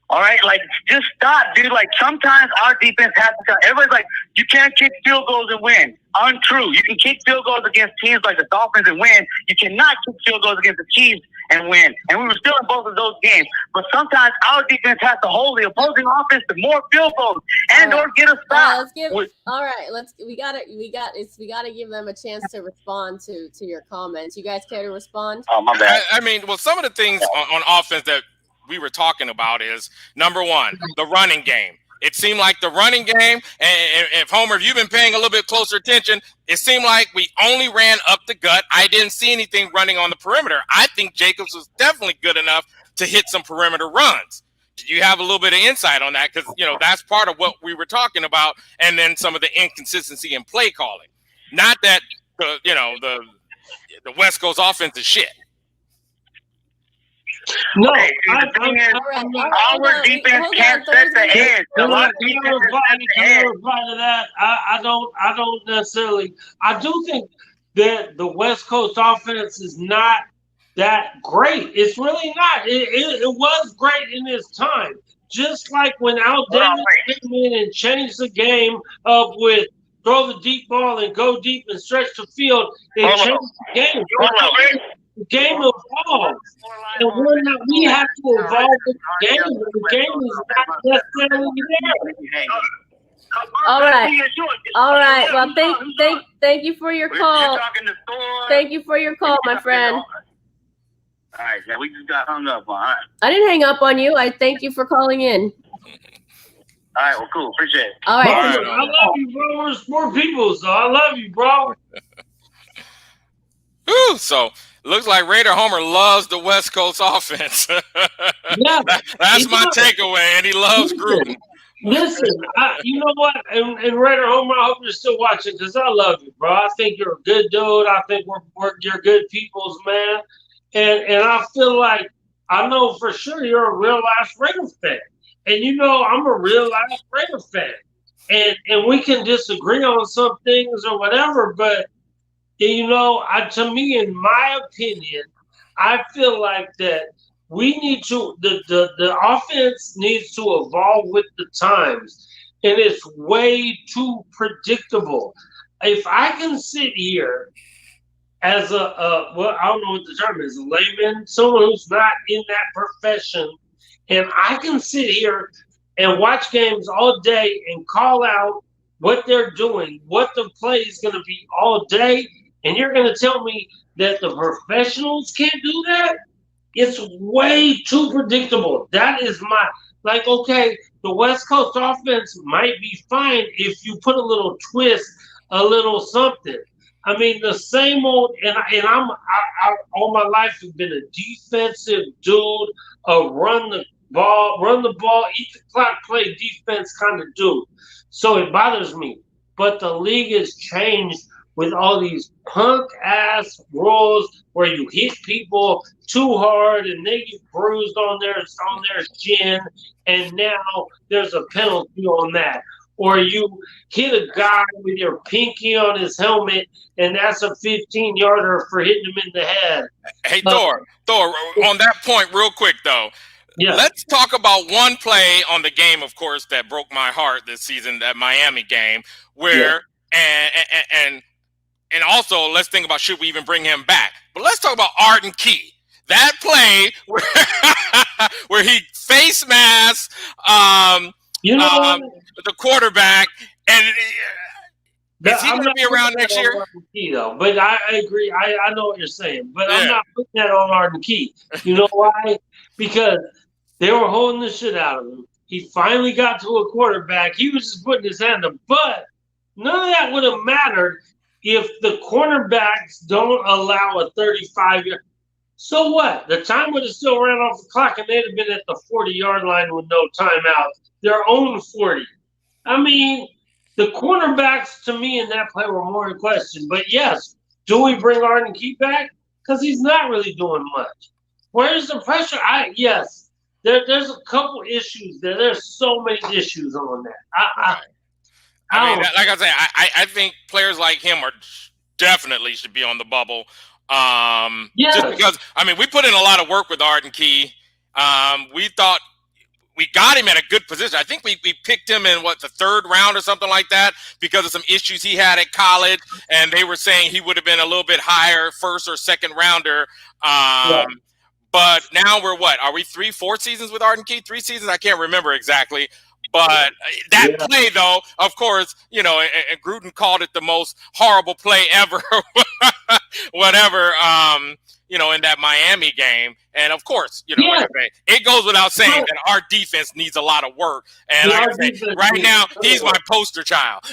All right, like just stop, dude. Like sometimes our defense has to come. Everybody's like, you can't kick field goals and win. Untrue. You can kick field goals against teams like the Dolphins and win. You cannot kick field goals against the Chiefs and win. And we were still in both of those games. But sometimes our defense has to hold the opposing offense to more field goals and or get a stop. We gotta give them a chance to respond to your comments. You guys care to respond? Oh, my bad. I mean, well, some of the things on offense that we were talking about is, number one, the running game. It seemed like the running game, and if Homer, if you've been paying a little bit closer attention, it seemed like we only ran up the gut. I didn't see anything running on the perimeter. I think Jacobs was definitely good enough to hit some perimeter runs. Do you have a little bit of insight on that? Because, that's part of what we were talking about, and then some of the inconsistency in play calling. Not that, the West Coast offense is shit. No, okay, the thing is, our defense can't set the edge. I don't necessarily. I do think that the West Coast offense is not that great. It's really not. It was great in its time. Just like when Al Davis came in and changed the game up with throw the deep ball and go deep and stretch the field, it changed the game. The game evolves, and we have to evolve with the game. The game is not necessarily there. All right. Well, thank you for your call. Thank you for your call, my friend. All right, yeah, we just got hung up on. All right. I didn't hang up on you. I thank you for calling in. All right, well, cool. Appreciate it. All right. I love you, bro. We're sport people, so I love you, bro. So looks like Raider Homer loves the West Coast offense. Yeah, that's my takeaway, and he loves Gruden. Listen, you know what? And Raider Homer, I hope you're still watching because I love you, bro. I think you're a good dude. I think you're good people's man, and I feel like I know for sure you're a real life Raider fan, and I'm a real life Raider fan, and we can disagree on some things or whatever, but. To me, in my opinion, I feel like that we need to the offense needs to evolve with the times, and it's way too predictable. If I can sit here as I don't know what the term is, a layman, someone who's not in that profession, and I can sit here and watch games all day and call out what they're doing, what the play is going to be all day. And you're going to tell me that the professionals can't do that? It's way too predictable. That is Like, okay, the West Coast offense might be fine if you put a little twist, a little something. I mean, the same old, I all my life have been a defensive dude, a run the ball, eat the clock, play defense kind of dude. So it bothers me. But the league has changed with all these punk ass rules where you hit people too hard and they get bruised on their chin, and now there's a penalty on that. Or you hit a guy with your pinky on his helmet, and that's a 15-yarder for hitting him in the head. Hey, Thor, on that point, real quick though. Yeah. Let's talk about one play on the game, of course, that broke my heart this season, that Miami game, where and also let's think about, should we even bring him back? But let's talk about Arden Key. That play where he face masked the quarterback, and is he going to be around next year? Key, though. But I agree. I know what you're saying, but I'm not putting that on Arden Key. You know why? Because they were holding the shit out of him. He finally got to a quarterback. He was just putting his hand up. But none of that would have mattered if the cornerbacks don't allow a 35-yard. So what? The time would have still ran off the clock, and they'd have been at the 40-yard line with no timeout. Their own 40. I mean, the cornerbacks, to me, in that play were more in question. But yes, do we bring Arden Key back? Because he's not really doing much. Where's the pressure? Yes. There's a couple issues there. There's so many issues on that. I mean, like I say, I think players like him definitely should be on the bubble. Just because, I mean, we put in a lot of work with Arden Key. We thought we got him at a good position. I think we picked him in the third round or something like that because of some issues he had at college, and they were saying he would have been a little bit higher, first or second rounder. But now we're Are we 3-4 seasons with Arden Key? 3 seasons? I can't remember exactly. But that play, though, of course, and Gruden called it the most horrible play ever, whatever, in that Miami game. And, of course, it goes without saying that our defense needs a lot of work. And like I say, right now, he's my poster child.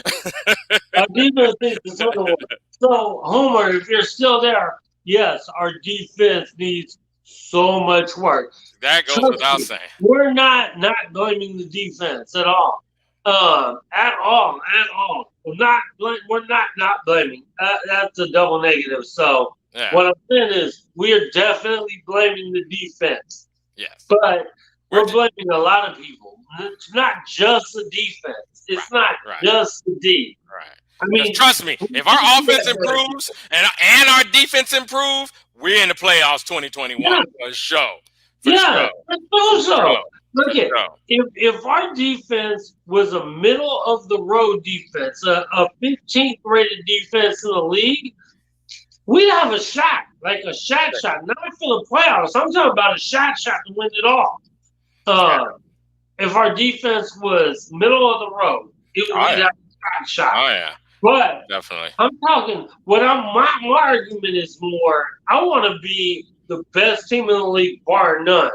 Our defense needs to work. So, Homer, if you're still there, yes, our defense needs so much work. That goes without saying. We're not blaming the defense at all. At all. We're not blaming. That's a double negative. So what I'm saying is we're definitely blaming the defense. Yes. But we're blaming a lot of people. It's not just the defense. It's not just the D. Right. I mean, trust me, if our offense improves and our defense improves, we're in the playoffs 2021 for sure. Look at if our defense was a middle of the road defense, a 15th rated defense in the league, we'd have a shot, like a shot, not for the playoffs. I'm talking about a shot to win it all. If our defense was middle of the road, it would be a shot. Oh yeah. But definitely, I'm talking. My argument is more. I want to be the best team in the league, bar none,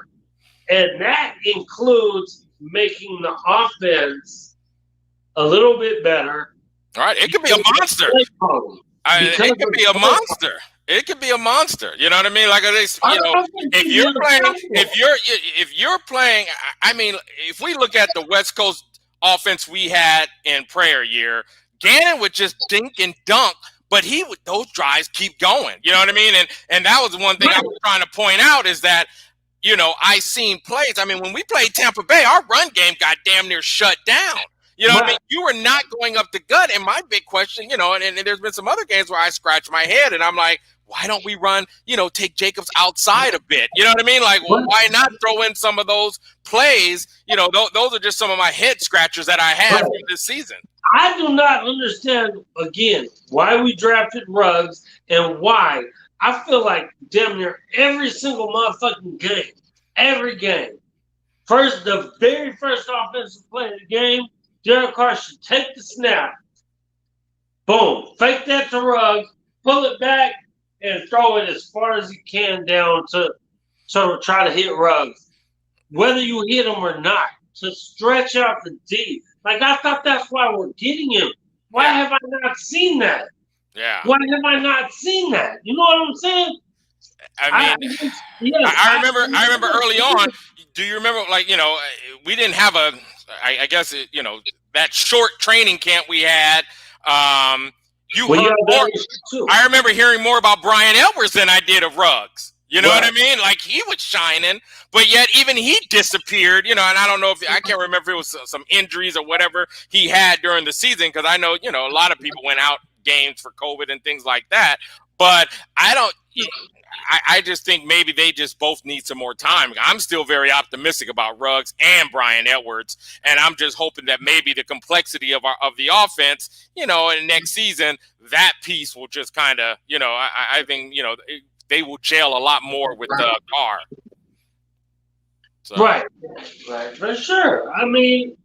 and that includes making the offense a little bit better. All right, it could be a monster. It could be a monster. It could be a monster. You know what I mean? Like if you're playing. I mean, if we look at the West Coast offense we had in prayer year. Gannon would just dink and dunk, but those drives keep going. You know what I mean? And that was one thing I was trying to point out is that, I seen plays. I mean, when we played Tampa Bay, our run game got damn near shut down. You know what I mean? You were not going up the gut. And my big question, and there's been some other games where I scratch my head and I'm like, why don't we run, take Jacobs outside a bit? You know what I mean? Like, why not throw in some of those plays? Those are just some of my head scratchers that I had from this season. I do not understand, again, why we drafted Ruggs and why I feel like damn near every single motherfucking game, every game, the very first offensive play of the game, Derek Carr should take the snap, boom, fake that to Ruggs, pull it back, and throw it as far as he can down to try to hit Ruggs. Whether you hit him or not, to stretch out the D. Like, I thought that's why we're getting him. Why have I not seen that? Yeah. Why have I not seen that? You know what I'm saying? I mean, I remember early on. Do you remember, like, you know, we didn't have I guess, you know, that short training camp we had. You heard more. I remember hearing more about Brian Edwards than I did of Ruggs. You know what I mean? Like, he was shining, but yet even he disappeared, you know, and I don't know I can't remember if it was some injuries or whatever he had during the season, because I know, you know, a lot of people went out games for COVID and things like that, but I just think maybe they just both need some more time. I'm still very optimistic about Ruggs and Brian Edwards, and I'm just hoping that maybe the complexity of the offense, you know, in next season, that piece will just kind of, you know, I think, you know, they will gel a lot more with Thor. So. Right, for sure. I mean,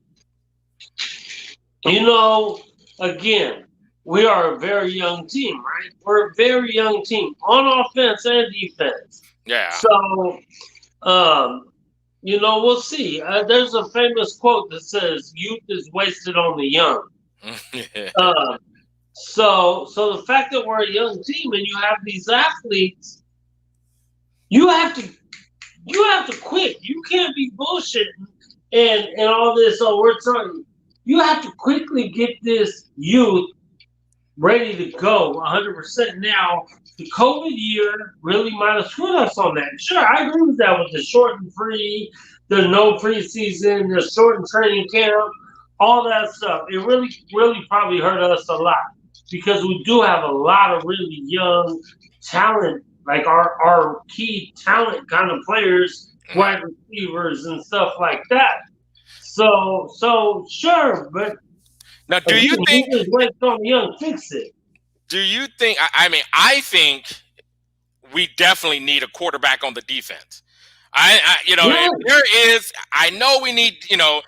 you know, again, we are a very young team, right? We're a very young team on offense and defense. Yeah. So, you know, we'll see. There's a famous quote that says, "Youth is wasted on the young." So the fact that we're a young team and you have these athletes, you have to quit. You can't be bullshitting and all this. So we're trying. You have to quickly get this youth ready to go 100%. Now, the COVID year really might have screwed us on that. Sure, I agree with that, with the shortened free, the no preseason, the shortened training camp, all that stuff. It really, really probably hurt us a lot, because we do have a lot of really young talent, like our key talent kind of players, wide receivers and stuff like that. So sure, but now, do you think young fix it? Do you think? I mean, I think we definitely need a quarterback on the defense. You know, if there is, I know we need, you know.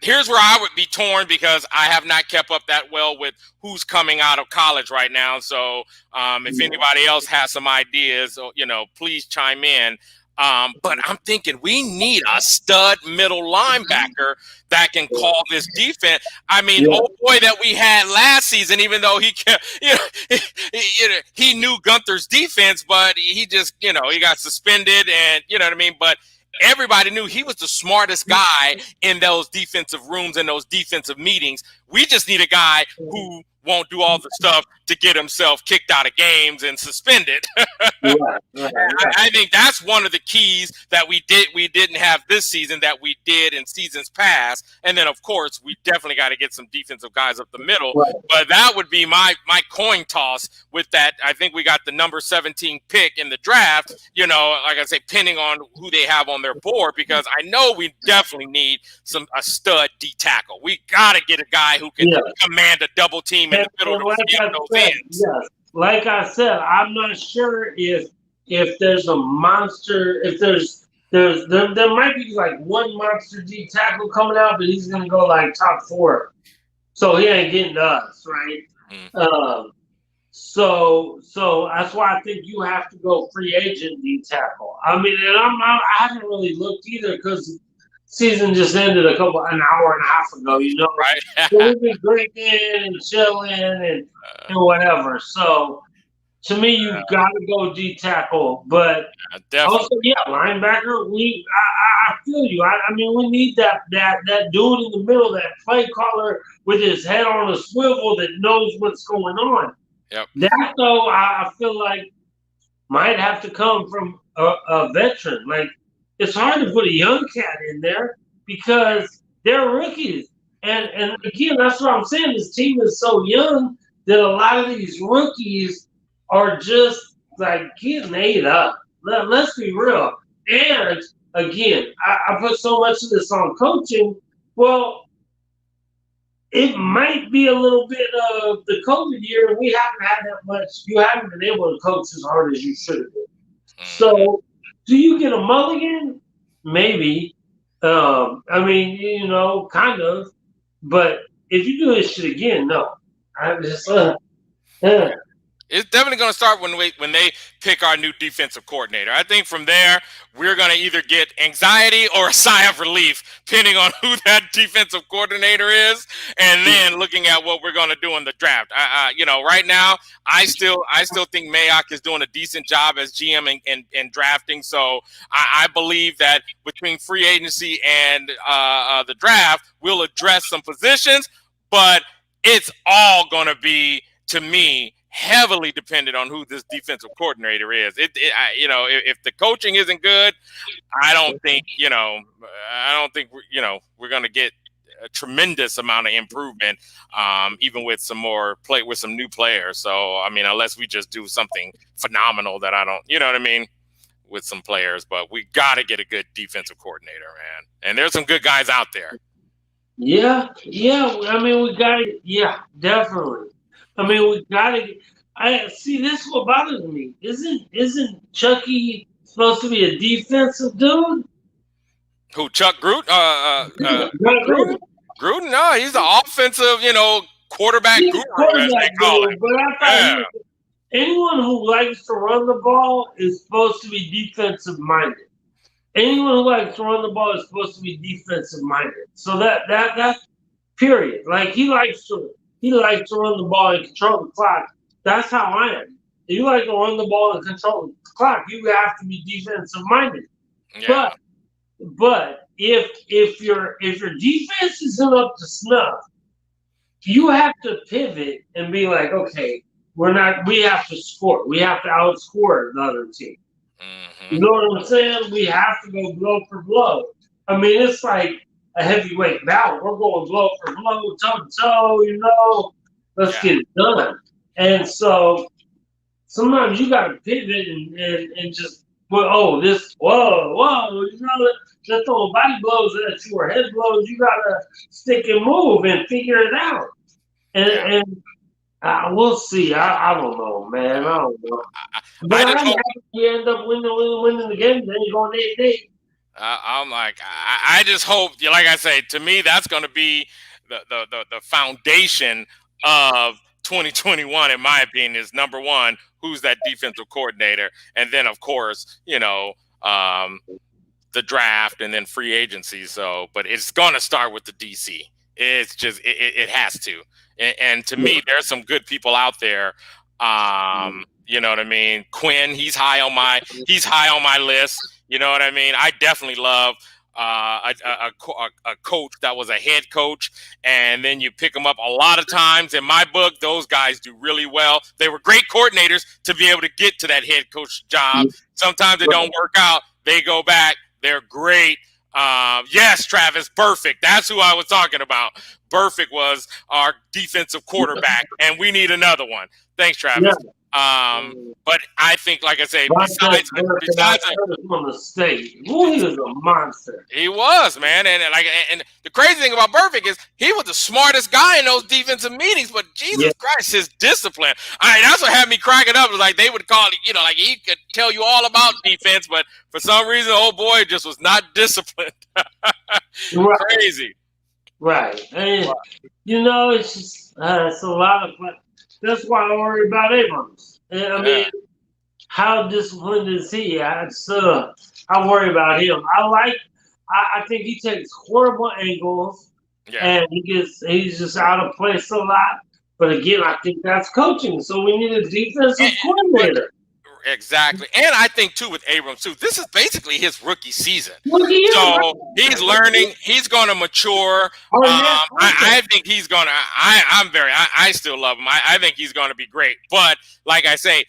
Here's where I would be torn, because I have not kept up that well with who's coming out of college right now. So if anybody else has some ideas, you know, please chime in. But I'm thinking we need a stud middle linebacker that can call this defense. I mean, old boy that we had last season, even though he kept, he knew Gunther's defense, but he just, you know, he got suspended, and you know what I mean. But everybody knew he was the smartest guy in those defensive rooms and those defensive meetings. We just need a guy who won't do all the stuff to get himself kicked out of games and suspended. I think that's one of the keys that we didn't have this season that we did in seasons past. And then, of course, we definitely got to get some defensive guys up the middle. But that would be my coin toss with that. I think we got the number 17 pick in the draft, you know, like I say, depending on who they have on their board, because I know we definitely need a stud D tackle. We got to get a guy who can command a double team in the middle to get those ends. Like I said, I'm not sure if there's a monster, if there might be like one monster D tackle coming out, but he's gonna go like top 4, so he ain't getting to us, right? So that's why I think you have to go free agent D tackle. I mean, and I haven't really looked either, because season just ended an hour and a half ago, you know. Right. So we've been drinking and chilling and whatever. So to me, you've got to go D tackle. But also, linebacker. I feel you. I mean, we need that dude in the middle, that play caller with his head on a swivel that knows what's going on. Yep. That, though, I feel like might have to come from a veteran. Like, it's hard to put a young cat in there because they're rookies. And again, that's what I'm saying. This team is so young that a lot of these rookies are just like getting ate up. Let's be real. And again, I put so much of this on coaching. Well, it might be a little bit of the COVID year, and we haven't had that much. You haven't been able to coach as hard as you should have been. So, do you get a mulligan? Maybe. I mean, you know, kind of. But if you do this shit again, no. I'm just It's definitely going to start when they pick our new defensive coordinator. I think from there we're going to either get anxiety or a sigh of relief, depending on who that defensive coordinator is, and then looking at what we're going to do in the draft. Right now I still think Mayock is doing a decent job as GM in drafting. So I believe that between free agency and the draft, we'll address some positions, but it's all going to be, to me, heavily dependent on who this defensive coordinator is. If the coaching isn't good, I don't think we're going to get a tremendous amount of improvement, even with some new players. So, I mean, unless we just do something phenomenal that I don't, you know what I mean, with some players, but we got to get a good defensive coordinator, man. And there's some good guys out there. Yeah. I mean, we got to. Yeah, definitely. I mean, we got to. I see. This is what bothers me. Isn't Chucky supposed to be a defensive dude? Who, Chuck Gruden? Gruden. Gruden? No, he's the offensive, quarterback guru, as they call it. But I thought anyone who likes to run the ball is supposed to be defensive minded. Anyone who likes to run the ball is supposed to be defensive minded. So that's period. Like he likes to run the ball and control the clock. That's how I am. If you like to run the ball and control the clock, you have to be defensive minded. Yeah. But if your defense isn't up to snuff, you have to pivot and be like, okay, we have to score. We have to outscore the other team. Mm-hmm. You know what I'm saying? We have to go blow for blow. I mean, it's like a heavyweight battle. We're going blow for blow, toe to toe, let's get it done. And so sometimes you got to pivot and just, whoa, just throw body blows at you or head blows. You got to stick and move and figure it out. And we'll see. I don't know, man. I don't know. But I'm happy you end up winning the game. Then you're going 8-8. I'm like, I just hope, like I say, to me, that's going to be the foundation of 2021, in my opinion, is number one, who's that defensive coordinator, and then of course, the draft and then free agency. So, but it's going to start with the DC. It's just it has to. And to me, there's some good people out there. You know what I mean? Quinn, he's high on my list. You know what I mean? I definitely love a coach that was a head coach, and then you pick them up a lot of times. In my book, those guys do really well. They were great coordinators to be able to get to that head coach job. Sometimes it don't work out. They go back. They're great. Yes, Travis, Burfict. That's who I was talking about. Burfict was our defensive quarterback, and we need another one. Thanks, Travis. Yeah. But I think, like I say, besides on the stage, he was a monster. He was, man, and the crazy thing about Burfict is he was the smartest guy in those defensive meetings. But Jesus Christ, his discipline. That's what had me cracking up. It was like they would call it, like he could tell you all about defense, but for some reason, old boy just was not disciplined. Right. Crazy. Right. And, it's just it's a lot of fun. That's why I worry about Abrams. And, I mean, how disciplined is he? I worry about him. I think he takes horrible angles, and he's just out of place a lot. But again, I think that's coaching. So we need a defensive coordinator. Exactly. And I think, too, with Abrams, too, this is basically his rookie season. So he's learning. He's going to mature. I think he's going to – I still love him. I think he's going to be great. But like I say,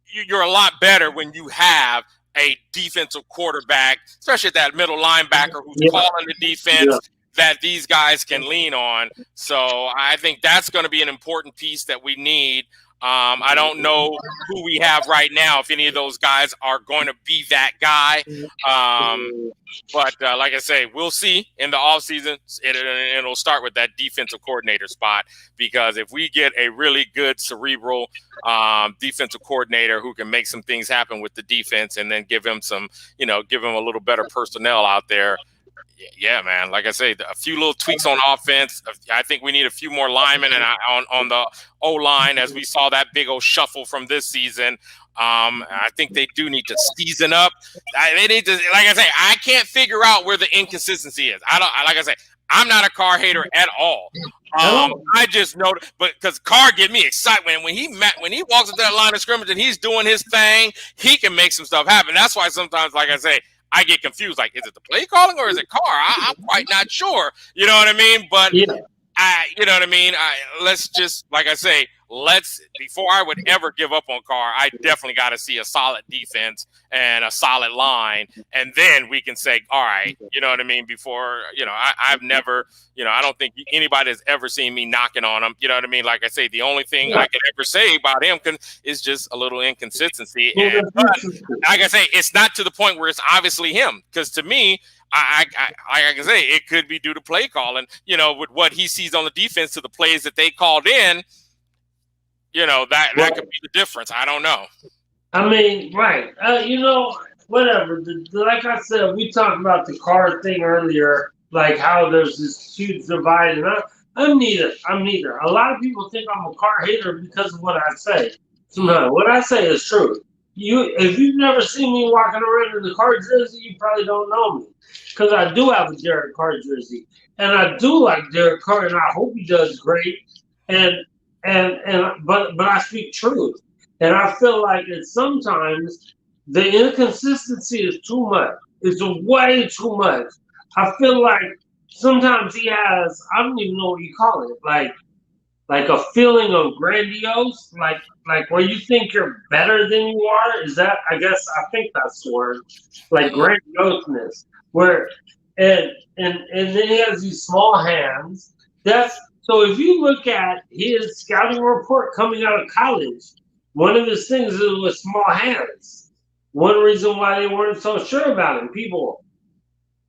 you're a lot better when you have a defensive quarterback, especially that middle linebacker who's calling the defense, that these guys can lean on. So I think that's going to be an important piece that we need. I don't know who we have right now, if any of those guys are going to be that guy. But like I say, we'll see in the offseason. It'll start with that defensive coordinator spot, because if we get a really good cerebral defensive coordinator who can make some things happen with the defense, and then give him a little better personnel out there, Yeah, man. Like I say, a few little tweaks on offense. I think we need a few more linemen and on the O-line, as we saw that big old shuffle from this season. I think they do need to season up. They need to, like I say, I can't figure out where the inconsistency is. Like I say, I'm not a Carr hater at all. I just know, but because Carr get me excited when he walks into that line of scrimmage and he's doing his thing, he can make some stuff happen. That's why sometimes, like I say, I get confused. Like, is it the play calling or is it Carr? I'm quite not sure. You know what I mean? But you know what I mean? Let's just, like I say, before I would ever give up on Carr, I definitely got to see a solid defense and a solid line. And then we can say, all right, you know what I mean? Before, I've never, I don't think anybody has ever seen me knocking on him. You know what I mean? Like I say, the only thing I can ever say about him is just a little inconsistency. And but, like I say, it's not to the point where it's obviously him. Because to me, I can say it could be due to play calling, with what he sees on the defense to the plays that they called in. That could be the difference. I don't know. I mean, right. Whatever. Like I said, we talked about the Carr thing earlier, like how there's this huge divide. And I'm neither. A lot of people think I'm a Carr hater because of what I say. No, what I say is true. If you've never seen me walking around in the Carr jersey, you probably don't know me. Because I do have a Derek Carr jersey. And I do like Derek Carr, and I hope he does great. But I speak truth, and I feel like sometimes the inconsistency is too much. It's way too much. I feel like sometimes he has, I don't even know what you call it, like a feeling of grandiose, like where you think you're better than you are. Is that? I think that's the word, like grandioseness. Where and then he has these small hands. So if you look at his scouting report coming out of college, one of his things is with small hands. One reason why they weren't so sure about him.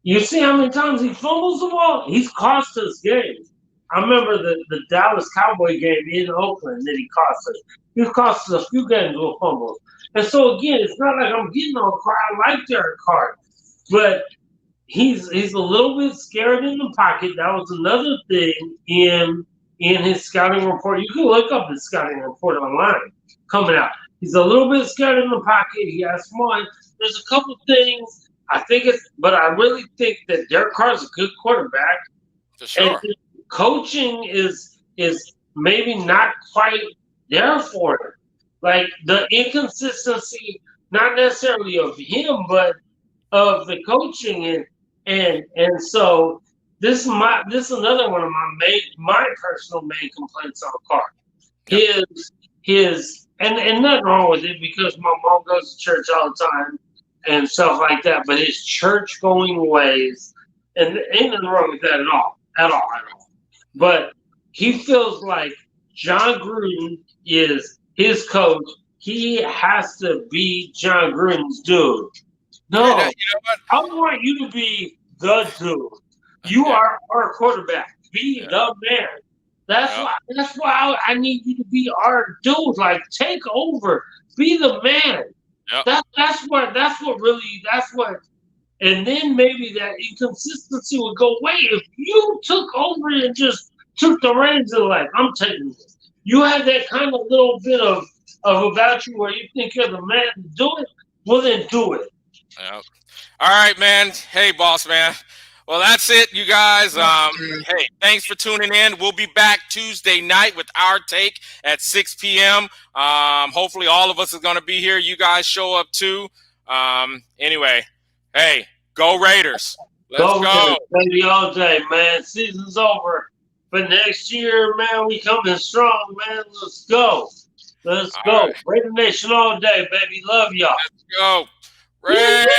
You see how many times he fumbles the ball? He's cost us games. I remember the Dallas Cowboy game in Oakland that he cost us. He cost us a few games with fumbles. And so again, it's not like I'm getting on Carr. I like Derek Carr. But he's a little bit scared in the pocket. That was another thing in his scouting report. You can look up his scouting report online coming out. He's a little bit scared in the pocket. He has small. There's a couple things but I really think that Derek Carr is a good quarterback. For sure. And coaching is maybe not quite there for him. Like the inconsistency, not necessarily of him, but of the coaching and so this is another one of my personal main complaints on Carr. His and nothing wrong with it because my mom goes to church all the time and stuff like that. But his church going ways, and ain't nothing wrong with that at all. But he feels like John Gruden is his coach. He has to be John Gruden's dude. No, you know what? I want you to be the dude. You are our quarterback. Be the man. That's why I need you to be our dude. Like, take over. Be the man. Yep. That's what. And then maybe that inconsistency would go away if you took over and just took the reins of life. I'm taking this. You have that kind of little bit of about you where you think you're the man to do it. Well, then do it. Yep. All right, man. Hey, boss man. Well, that's it, you guys. Hey, thanks for tuning in. We'll be back Tuesday night with our take at 6 p.m. Hopefully all of us is going to be here. You guys show up too. Anyway, hey, go Raiders. Let's go. Baby, all day, man. Season's over. But next year, man, we coming strong, man. Let's go. Let's go. Right. Raider Nation all day, baby. Love y'all. Let's go. Raiders.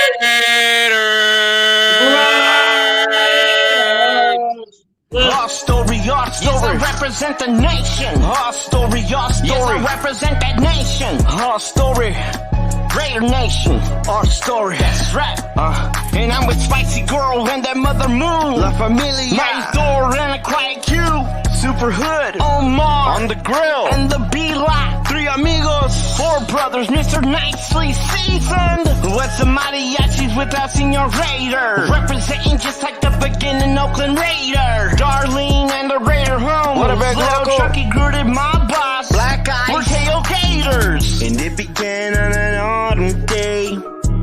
Our story. Yes, I represent the nation. Our story. Yes, I represent that nation. Our story. Raider Nation. Our story. That's right. And I'm with Spicy Girl and that Mother Moon. La Familia. My Thor and a Quiet Q. Super Hood. Omar. On the grill. And the B-Lot. 3 Three amigos, four brothers, Mr. Nicely seasoned. With some mariachis without Senor Raider. Representing just like the beginning Oakland Raider. Darlene and the Raider home. What a big Little local. Chucky Gruden, my boss. Black Eyes. We're tailgaters. And it began on an autumn day.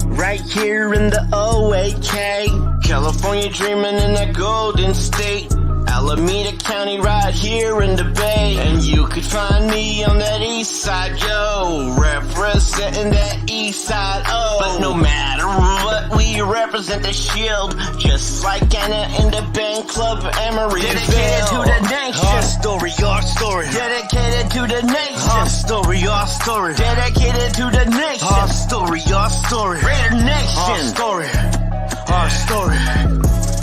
Right here in the OAK. California dreaming in that golden state. Alameda County right here in the Bay. And you could find me on that east side, yo. Representing that east side, oh. But no matter what, we represent the shield. Just like Anna in the band club Emeryville. Dedicated to the nation. Our story, our story. Dedicated to the nation. Our story, our story. Dedicated to the nation. Our story, our story. Raider Nation. Our story, our story.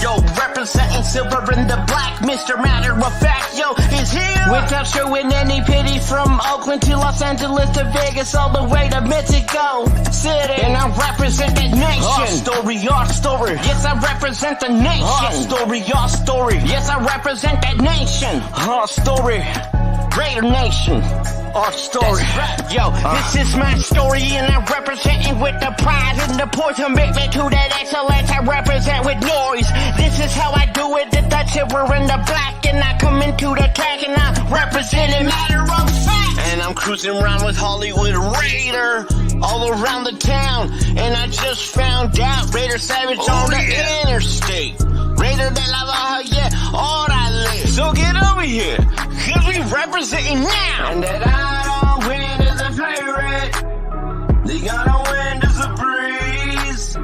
Yo, representing silver and the black, Mr. Matter of Fact, yo, is here. Without showing any pity from Oakland to Los Angeles to Vegas, all the way to Mexico City. And I represent the nation. Our story, our story. Yes, I represent the nation. Our story, our story. Yes, I represent that nation. Our story. Raider Nation, our story. Yo, this is my story and I represent it with the pride and the poor commitment to that excellence. I represent with noise. This is how I do it, the silver and the black. And I come into the track and I represent it, matter of fact. And I'm cruising around with Hollywood Raider all around the town. And I just found out Raider Savage on the interstate. Raider de la Baja, yeah, orale. So get over here, cause we representing now. And that I don't win as a favorite. They gotta win as a breeze.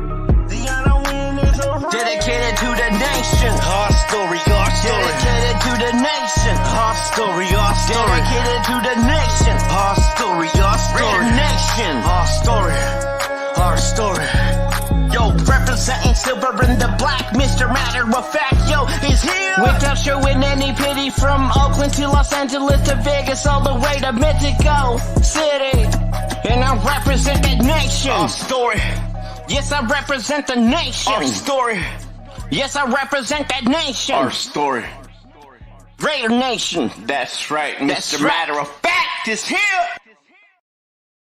They gotta win as a race. Dedicated to the nation. Our story, our story. Dedicated to the nation. Our story, our story. Dedicated to the nation. Our story, our story. Raider Nation. Our story, our story. Yo, representing silver and the black, Mr. Matter of Fact, yo, is here. Without showing any pity from Oakland to Los Angeles to Vegas, all the way to Mexico City. And I represent that nation. Our story. Yes, I represent the nation. Our story. Yes, I represent that nation. Our story. Raider Nation. That's right, Mr. Matter of Fact is here.